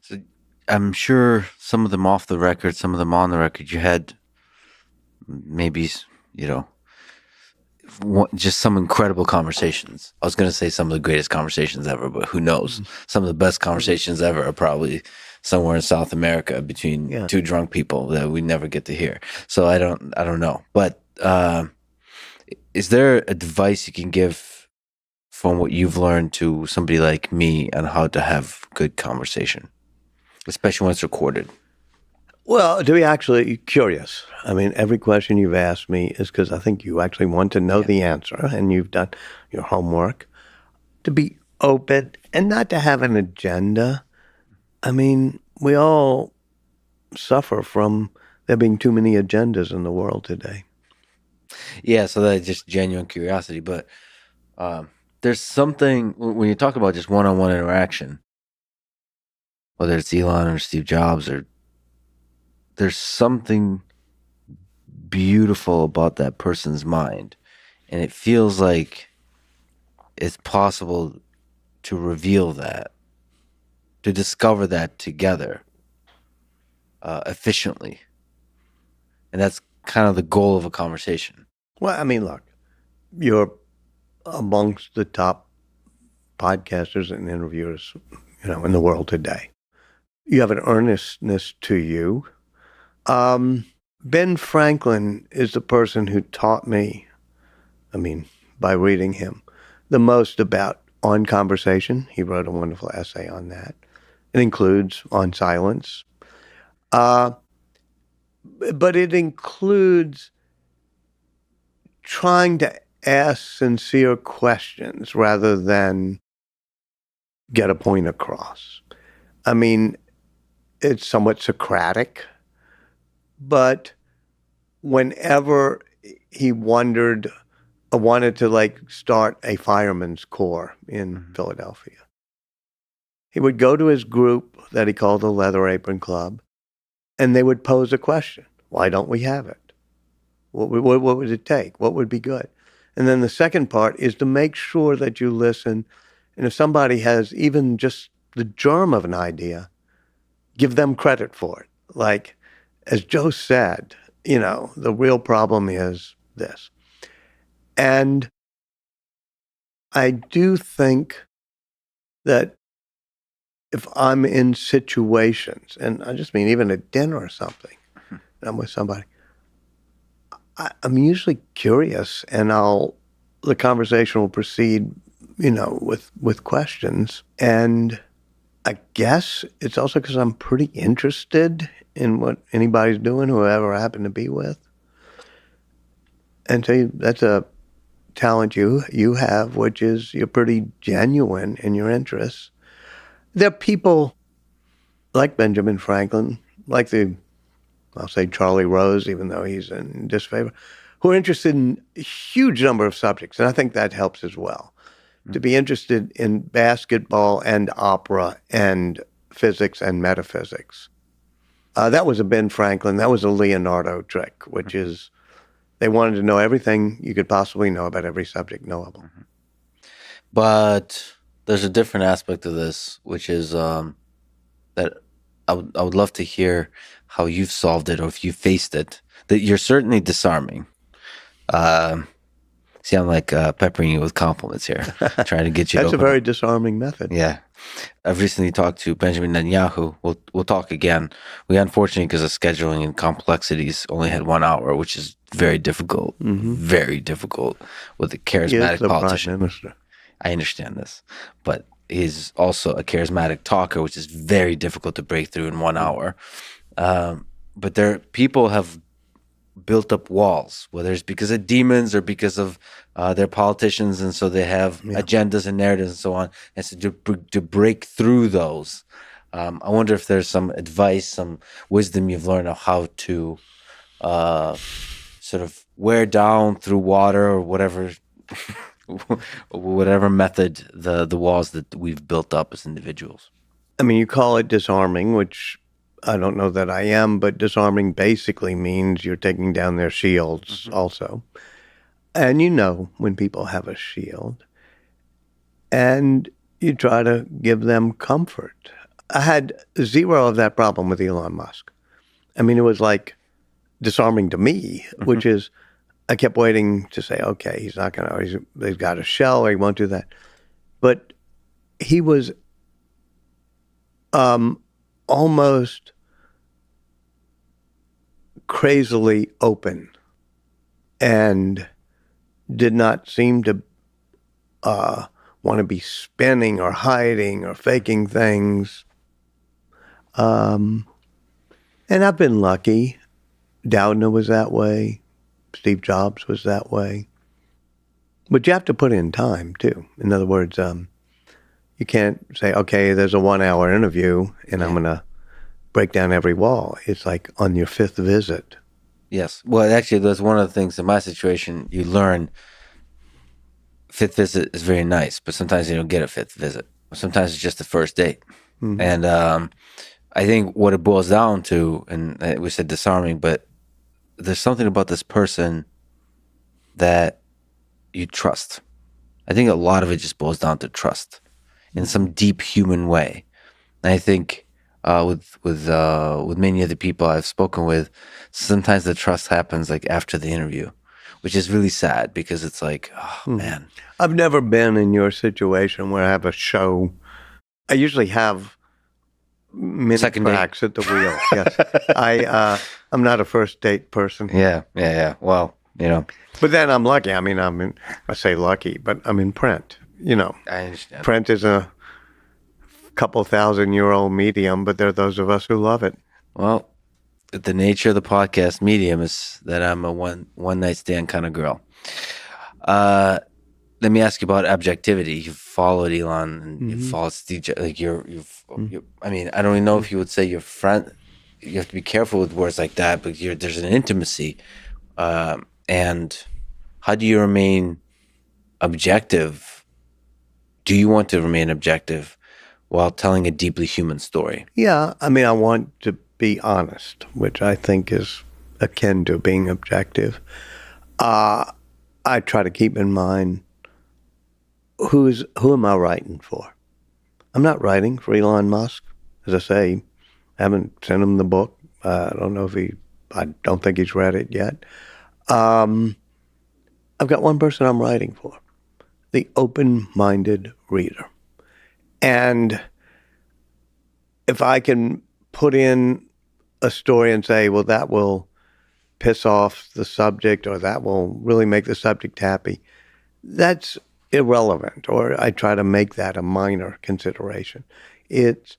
So I'm sure some of them off the record, some of them on the record, you had maybe, just some incredible conversations. I was going to say some of the greatest conversations ever, but who knows? Some of the best conversations ever are probably somewhere in South America between two drunk people that we never get to hear. So I don't know. But is there advice you can give from what you've learned to somebody like me on how to have good conversation, especially when it's recorded? Well, to be actually curious. I mean, every question you've asked me is because I think you actually want to know the answer and you've done your homework. To be open and not to have an agenda. I mean, we all suffer from there being too many agendas in the world today. Yeah, so that's just genuine curiosity. But there's something, when you talk about just one-on-one interaction, whether it's Elon or Steve Jobs, or there's something beautiful about that person's mind. And it feels like it's possible to reveal that, to discover that together efficiently. And that's kind of the goal of a conversation. Well, I mean, look, you're amongst the top podcasters and interviewers, in the world today. You have an earnestness to you. Ben Franklin is the person who taught me, by reading him, the most about on conversation. He wrote a wonderful essay on that. It includes on silence. But it includes trying to ask sincere questions rather than get a point across. I mean, it's somewhat Socratic, but whenever he wanted to start a fireman's corps in Philadelphia, he would go to his group that he called the Leather Apron Club, and they would pose a question. Why don't we have it? What would it take? What would be good? And then the second part is to make sure that you listen. And if somebody has even just the germ of an idea, give them credit for it. Like, as Joe said, the real problem is this. And I do think that if I'm in situations, and I just mean even at dinner or something, and I'm with somebody, I'm usually curious, and the conversation will proceed, with questions. And I guess it's also because I'm pretty interested in what anybody's doing, whoever I happen to be with. And so that's a talent you have, which is you're pretty genuine in your interests. There are people like Benjamin Franklin, like I'll say Charlie Rose, even though he's in disfavor, who are interested in a huge number of subjects. And I think that helps as well. To be interested in basketball and opera and physics and metaphysics. That was a Ben Franklin, that was a Leonardo trick, which is they wanted to know everything you could possibly know about every subject knowable. But there's a different aspect of this, which is that I would love to hear how you've solved it or if you faced it. That you're certainly disarming. See, I'm like peppering you with compliments here, trying to get you. That's a very disarming method. Yeah, I've recently talked to Benjamin Netanyahu. We'll talk again. We unfortunately, because of scheduling and complexities, only had 1 hour, which is very difficult. Very difficult with a charismatic politician. Prime Minister. I understand this, but he's also a charismatic talker, which is very difficult to break through in 1 hour. But people have built up walls, whether it's because of demons or because of their politicians, and so they have agendas and narratives and so on. And so to break through those, I wonder if there's some advice, some wisdom you've learned on how to sort of wear down through water or whatever, whatever method the walls that we've built up as individuals. I mean, you call it disarming, which I don't know that I am, but disarming basically means you're taking down their shields also. And you know when people have a shield. And you try to give them comfort. I had zero of that problem with Elon Musk. I mean, it was like disarming to me, which is I kept waiting to say, okay, he's not going to, he's got a shell or he won't do that. But he was almost crazily open and did not seem to want to be spinning or hiding or faking things. And I've been lucky. Doudna was that way. Steve Jobs was that way. But you have to put in time, too. In other words, you can't say, okay, there's a 1-hour interview and I'm going to break down every wall. It's like on your 5th visit. Yes. Well, actually, that's one of the things in my situation you learn. 5th visit is very nice, but sometimes you don't get a 5th visit. Sometimes it's just the first date. Mm-hmm. And I think what it boils down to, and we said disarming, but there's something about this person that you trust. I think a lot of it just boils down to trust in some deep human way. And I think with many of the people I've spoken with, sometimes the trust happens like after the interview, which is really sad because it's like, oh, man. I've never been in your situation where I have a show. I usually have mini tracks at the wheel. Yes, I'm not a first date person. Yeah. Well, you know. But then I'm lucky. I mean, I say lucky, but I'm in print. You know, I understand. Print is a couple 1,000-year-old medium, but there are those of us who love it. Well, the nature of the podcast medium is that I'm a one night stand kind of girl. Let me ask you about objectivity. You've followed Elon and you've followed Steve. Like you're. I mean, I don't even know if you would say your friend. You have to be careful with words like that, but there's an intimacy. And how do you remain objective? Do you want to remain objective while telling a deeply human story? Yeah, I mean, I want to be honest, which I think is akin to being objective. I try to keep in mind who am I writing for? I'm not writing for Elon Musk. As I say, I haven't sent him the book. I don't think he's read it yet. I've got one person I'm writing for, the open-minded reader. And if I can put in a story and say, well, that will piss off the subject or that will really make the subject happy, that's irrelevant, or I try to make that a minor consideration. It's,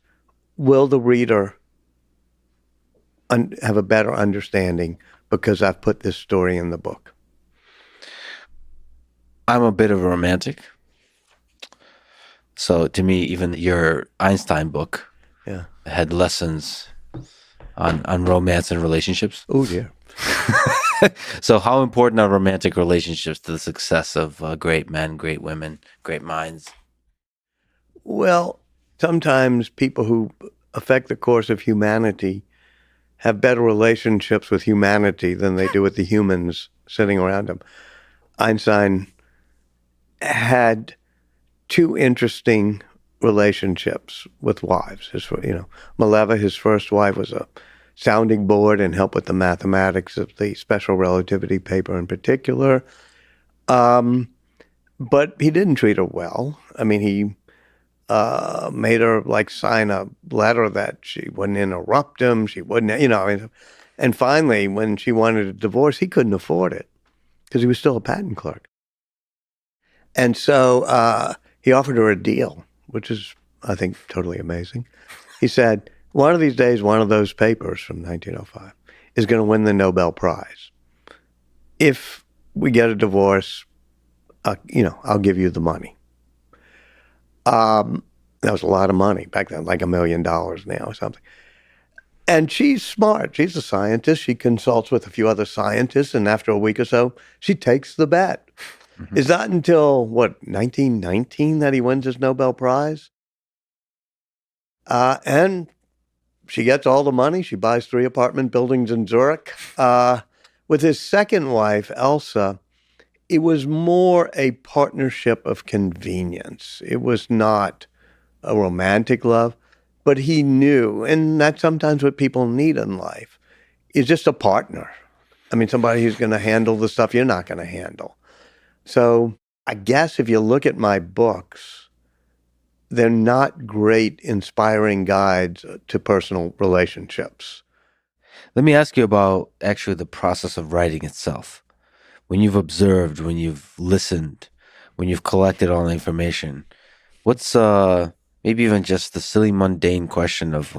will the reader have a better understanding because I've put this story in the book? I'm a bit of a romantic. So to me, even your Einstein book had lessons on romance and relationships. Oh, dear. So how important are romantic relationships to the success of great men, great women, great minds? Well, sometimes people who affect the course of humanity have better relationships with humanity than they do with the humans sitting around them. Einstein had 2 interesting relationships with wives. Mileva, his first wife, was a sounding board and helped with the mathematics of the special relativity paper in particular. But he didn't treat her well. I mean, he made her sign a letter that she wouldn't interrupt him. She wouldn't, and finally, when she wanted a divorce, he couldn't afford it because he was still a patent clerk. And so he offered her a deal, which is, I think, totally amazing. He said, one of these days, one of those papers from 1905 is going to win the Nobel Prize. If we get a divorce, I'll give you the money. And That was a lot of money back then, like $1 million now or something. And she's smart. She's a scientist. She consults with a few other scientists, and after a week or so, she takes the bet. Mhm. It's not until, 1919 that he wins his Nobel Prize? And she gets all the money. She buys 3 apartment buildings in Zurich. With his second wife, Elsa, it was more a partnership of convenience. It was not a romantic love, but he knew, and that's sometimes what people need in life, is just a partner. I mean, somebody who's going to handle the stuff you're not going to handle. So I guess if you look at my books, they're not great inspiring guides to personal relationships. Let me ask you about actually the process of writing itself. When you've observed, when you've listened, when you've collected all the information, what's maybe even just the silly mundane question of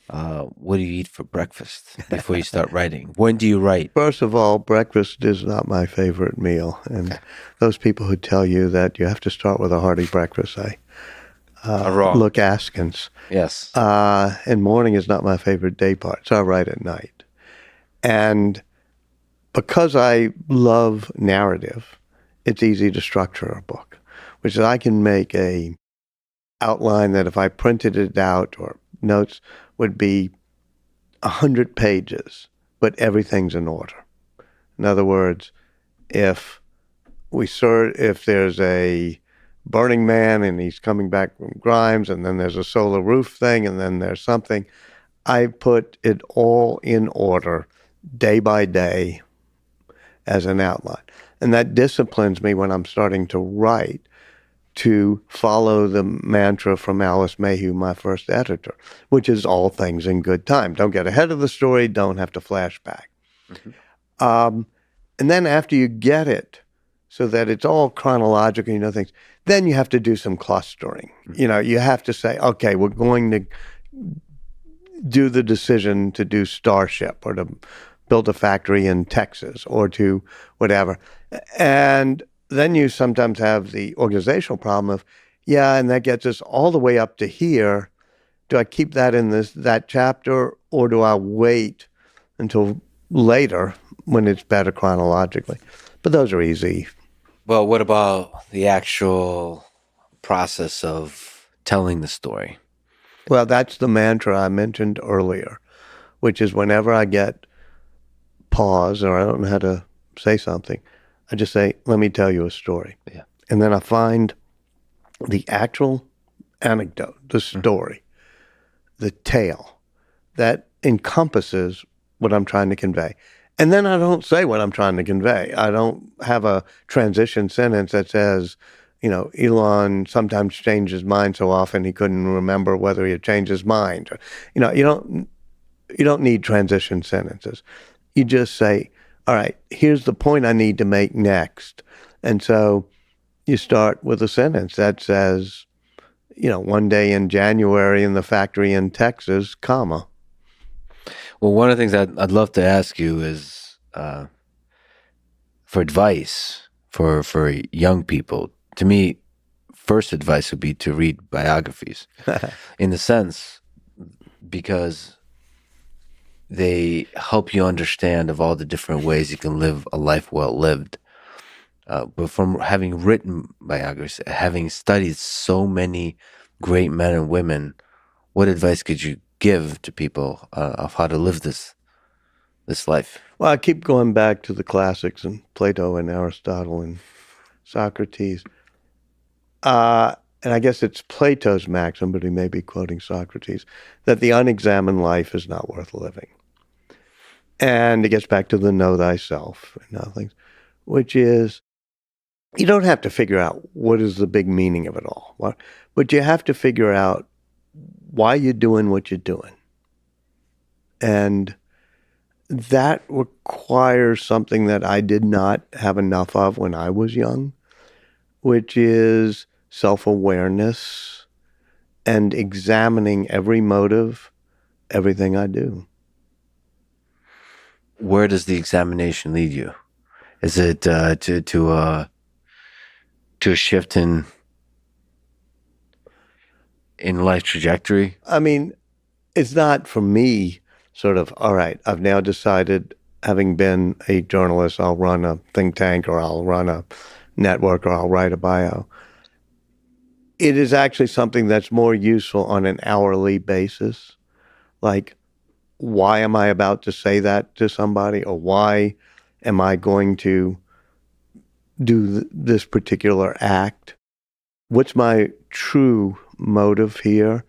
what do you eat for breakfast before you start writing? When do you write? First of all, breakfast is not my favorite meal. And those people who tell you that you have to start with a hearty breakfast, Are wrong. look askance. Yes. And morning is not my favorite day part, so I write at night. And because I love narrative, it's easy to structure a book, which is I can make a outline that if I printed it out or notes would be 100 pages, but everything's in order. In other words, if there's a Burning Man and he's coming back from Grimes, and then there's a solar roof thing, and then there's something, I put it all in order day by day as an outline. And that disciplines me when I'm starting to write to follow the mantra from Alice Mayhew, my first editor, which is all things in good time. Don't get ahead of the story, don't have to flash back. Mm-hmm. And then after you get it so that it's all chronological, things, then you have to do some clustering. You have to say, okay, we're going to do the decision to do Starship or to build a factory in Texas or to whatever. And then you sometimes have the organizational problem of, and that gets us all the way up to here. Do I keep that in that chapter, or do I wait until later when it's better chronologically? But those are easy. Well, what about the actual process of telling the story? Well, that's the mantra I mentioned earlier, which is whenever I get pause or I don't know how to say something, I just say, let me tell you a story. Yeah. And then I find the actual anecdote, the story, the tale that encompasses what I'm trying to convey. And then I don't say what I'm trying to convey. I don't have a transition sentence that says, Elon sometimes changed his mind so often he couldn't remember whether he had changed his mind. You don't need transition sentences. You just say, all right, here's the point I need to make next. And so you start with a sentence that says, one day in January in the factory in Texas, comma. Well, one of the things I'd love to ask you is for advice for young people. To me, first advice would be to read biographies in the sense because they help you understand of all the different ways you can live a life well lived. But from having written biographies, having studied so many great men and women, what advice could you give to people of how to live this life? Well, I keep going back to the classics and Plato and Aristotle and Socrates. And I guess it's Plato's maxim, but he may be quoting Socrates, that the unexamined life is not worth living. And it gets back to the know thyself and other things, which is you don't have to figure out what is the big meaning of it all, but you have to figure out why you're doing what you're doing. And that requires something that I did not have enough of when I was young, which is self-awareness and examining every motive, everything I do. Where does the examination lead you? Is it to a shift in in life trajectory? I mean, it's not for me sort of, all right, I've now decided, having been a journalist, I'll run a think tank or I'll run a network or I'll write a bio. It is actually something that's more useful on an hourly basis. Like, why am I about to say that to somebody? Or why am I going to do this particular act? What's my true motive here?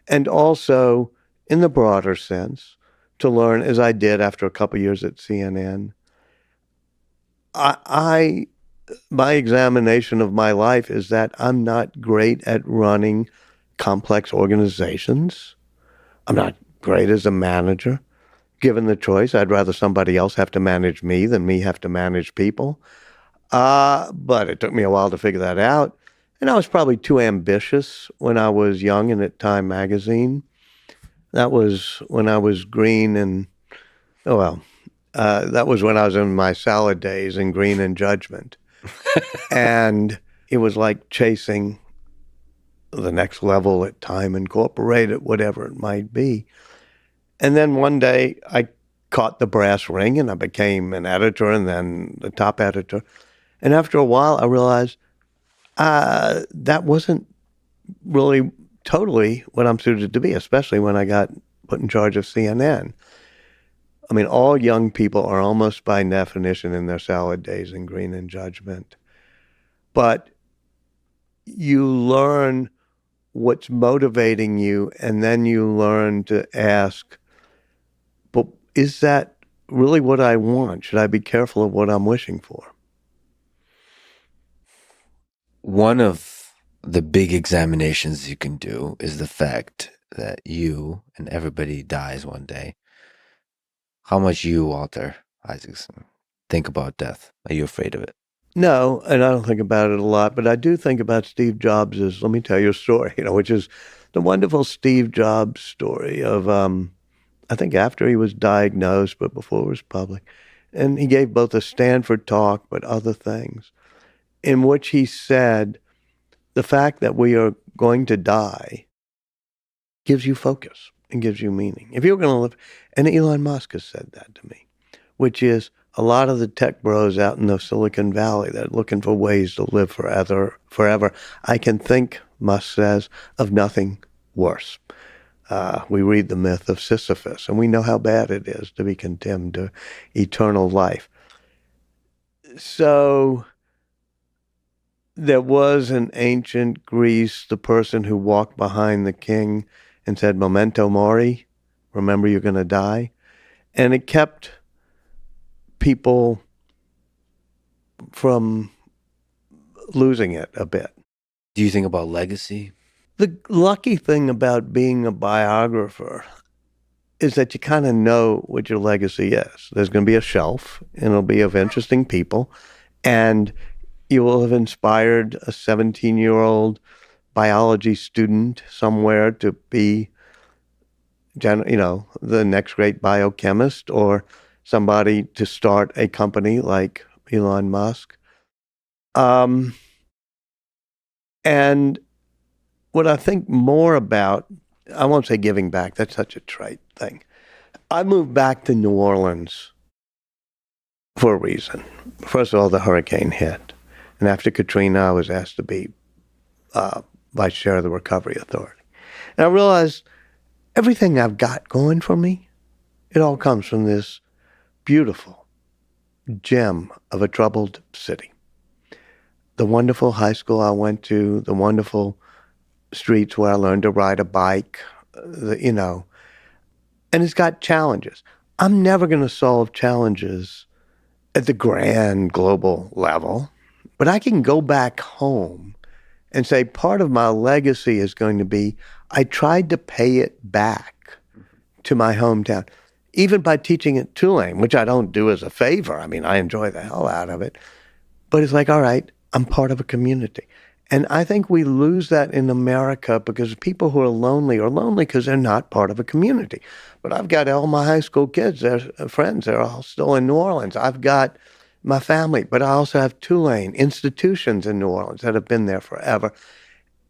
And also, in the broader sense, to learn, as I did after a couple of years at CNN, I my examination of my life is that I'm not great at running complex organizations. I'm not great as a manager. Given the choice, I'd rather somebody else have to manage me than me have to manage people. But it took me a while to figure that out. And I was probably too ambitious when I was young and at Time magazine. That was when I was green and, oh well, that was when I was in my salad days in Green and Judgment. And it was like chasing the next level at Time Incorporated, whatever it might be. And then one day I caught the brass ring and I became an editor and then the top editor. And after a while, I realized that wasn't really totally what I'm suited to be, especially when I got put in charge of CNN. I mean, all young people are almost by definition in their salad days in Green and Judgment. But you learn what's motivating you, and then you learn to ask, but is that really what I want? Should I be careful of what I'm wishing for? One of the big examinations you can do is the fact that you and everybody dies one day. How much you, Walter Isaacson, think about death? Are you afraid of it? No, and I don't think about it a lot, but I do think about Steve Jobs' let me tell you a story, which is the wonderful Steve Jobs story of, I think after he was diagnosed, but before it was public. And he gave both a Stanford talk, but other things, in which he said, the fact that we are going to die gives you focus and gives you meaning. If you're going to live, and Elon Musk has said that to me, which is a lot of the tech bros out in the Silicon Valley that are looking for ways to live forever. I can think, Musk says, of nothing worse. We read the myth of Sisyphus, and we know how bad it is to be condemned to eternal life. So there was in ancient Greece the person who walked behind the king and said, "Memento mori," remember you're going to die. And it kept people from losing it a bit. Do you think about legacy? The lucky thing about being a biographer is that you kind of know what your legacy is. There's going to be a shelf, and it'll be of interesting people, and you will have inspired a 17-year-old biology student somewhere to be, the next great biochemist, or somebody to start a company like Elon Musk. And what I think more about, I won't say giving back, that's such a trite thing. I moved back to New Orleans for a reason. First of all, the hurricane hit. And after Katrina, I was asked to be vice chair of the Recovery Authority. And I realized everything I've got going for me, it all comes from this beautiful gem of a troubled city. The wonderful high school I went to, the wonderful streets where I learned to ride a bike, and it's got challenges. I'm never going to solve challenges at the grand global level, but I can go back home and say part of my legacy is going to be I tried to pay it back to my hometown, even by teaching at Tulane, which I don't do as a favor. I mean, I enjoy the hell out of it. But it's like, all right, I'm part of a community. And I think we lose that in America because people who are lonely because they're not part of a community. But I've got all my high school kids, they're friends, they're all still in New Orleans. I've got my family, but I also have Tulane institutions in New Orleans that have been there forever.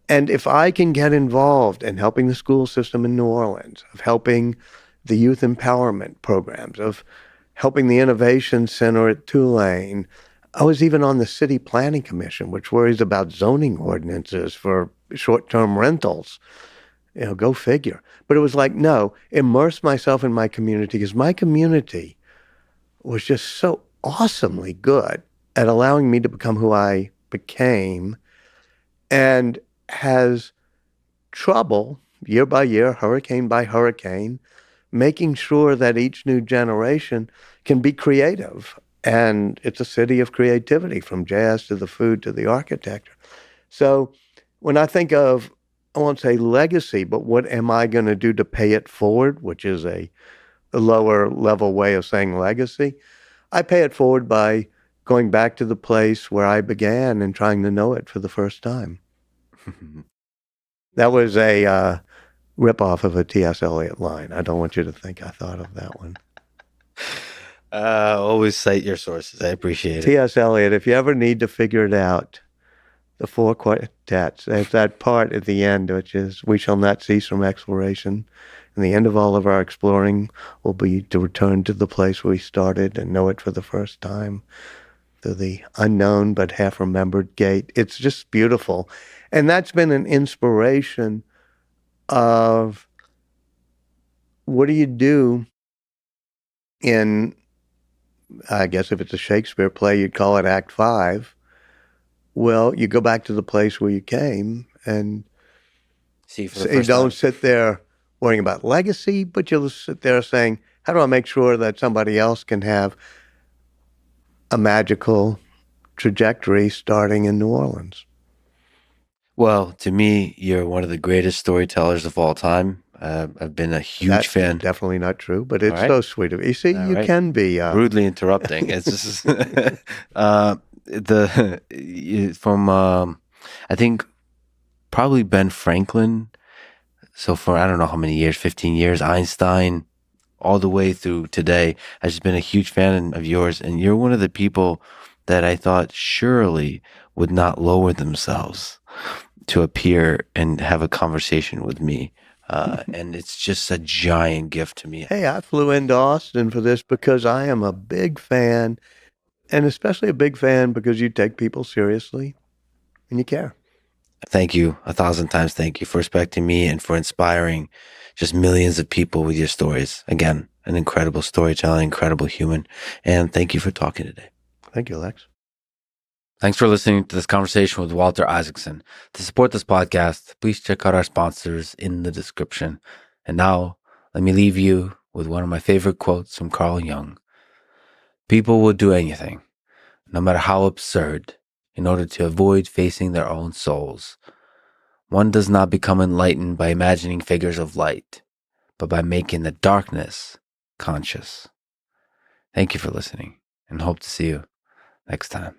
And if I can get involved in helping the school system in New Orleans, of helping the youth empowerment programs, of helping the innovation center at Tulane, I was even on the city planning commission, which worries about zoning ordinances for short-term rentals. Go figure. But it was like, no, immerse myself in my community, because my community was just so awesomely good at allowing me to become who I became, and has trouble year by year, hurricane by hurricane, making sure that each new generation can be creative. And it's a city of creativity, from jazz to the food to the architecture. So when I think of, I won't say legacy, but what am I going to do to pay it forward, which is a lower level way of saying legacy, I pay it forward by going back to the place where I began and trying to know it for the first time. That was a ripoff of a T.S. Eliot line. I don't want you to think I thought of that one. Always cite your sources. I appreciate it. T.S. Eliot, if you ever need to figure it out, the four quartets, there's that part at the end, which is, we shall not cease from exploration. And the end of all of our exploring will be to return to the place where we started and know it for the first time, through the unknown but half-remembered gate. It's just beautiful. And that's been an inspiration of, what do you do in, I guess if it's a Shakespeare play, you'd call it Act 5. Well, you go back to the place where you came, and See for the first don't time. sit there worrying about legacy, but you'll sit there saying, how do I make sure that somebody else can have a magical trajectory starting in New Orleans? Well, to me, you're one of the greatest storytellers of all time. I've been a huge That's fan. definitely not true, but it's All right. so sweet of you. See, All you right. can be. Rudely interrupting. It's just from I think probably Ben Franklin. So for I don't know how many years, 15 years, Einstein, all the way through today, I've just been a huge fan of yours. And you're one of the people that I thought surely would not lower themselves to appear and have a conversation with me. And it's just a giant gift to me. Hey, I flew into Austin for this because I am a big fan, and especially a big fan because you take people seriously and you care. Thank you 1,000 times. Thank you for respecting me and for inspiring just millions of people with your stories. Again, an incredible storyteller, incredible human. And thank you for talking today. Thank you, Lex. Thanks for listening to this conversation with Walter Isaacson. To support this podcast, please check out our sponsors in the description. And now, let me leave you with one of my favorite quotes from Carl Jung. People will do anything, no matter how absurd, in order to avoid facing their own souls. One does not become enlightened by imagining figures of light, but by making the darkness conscious. Thank you for listening, and hope to see you next time.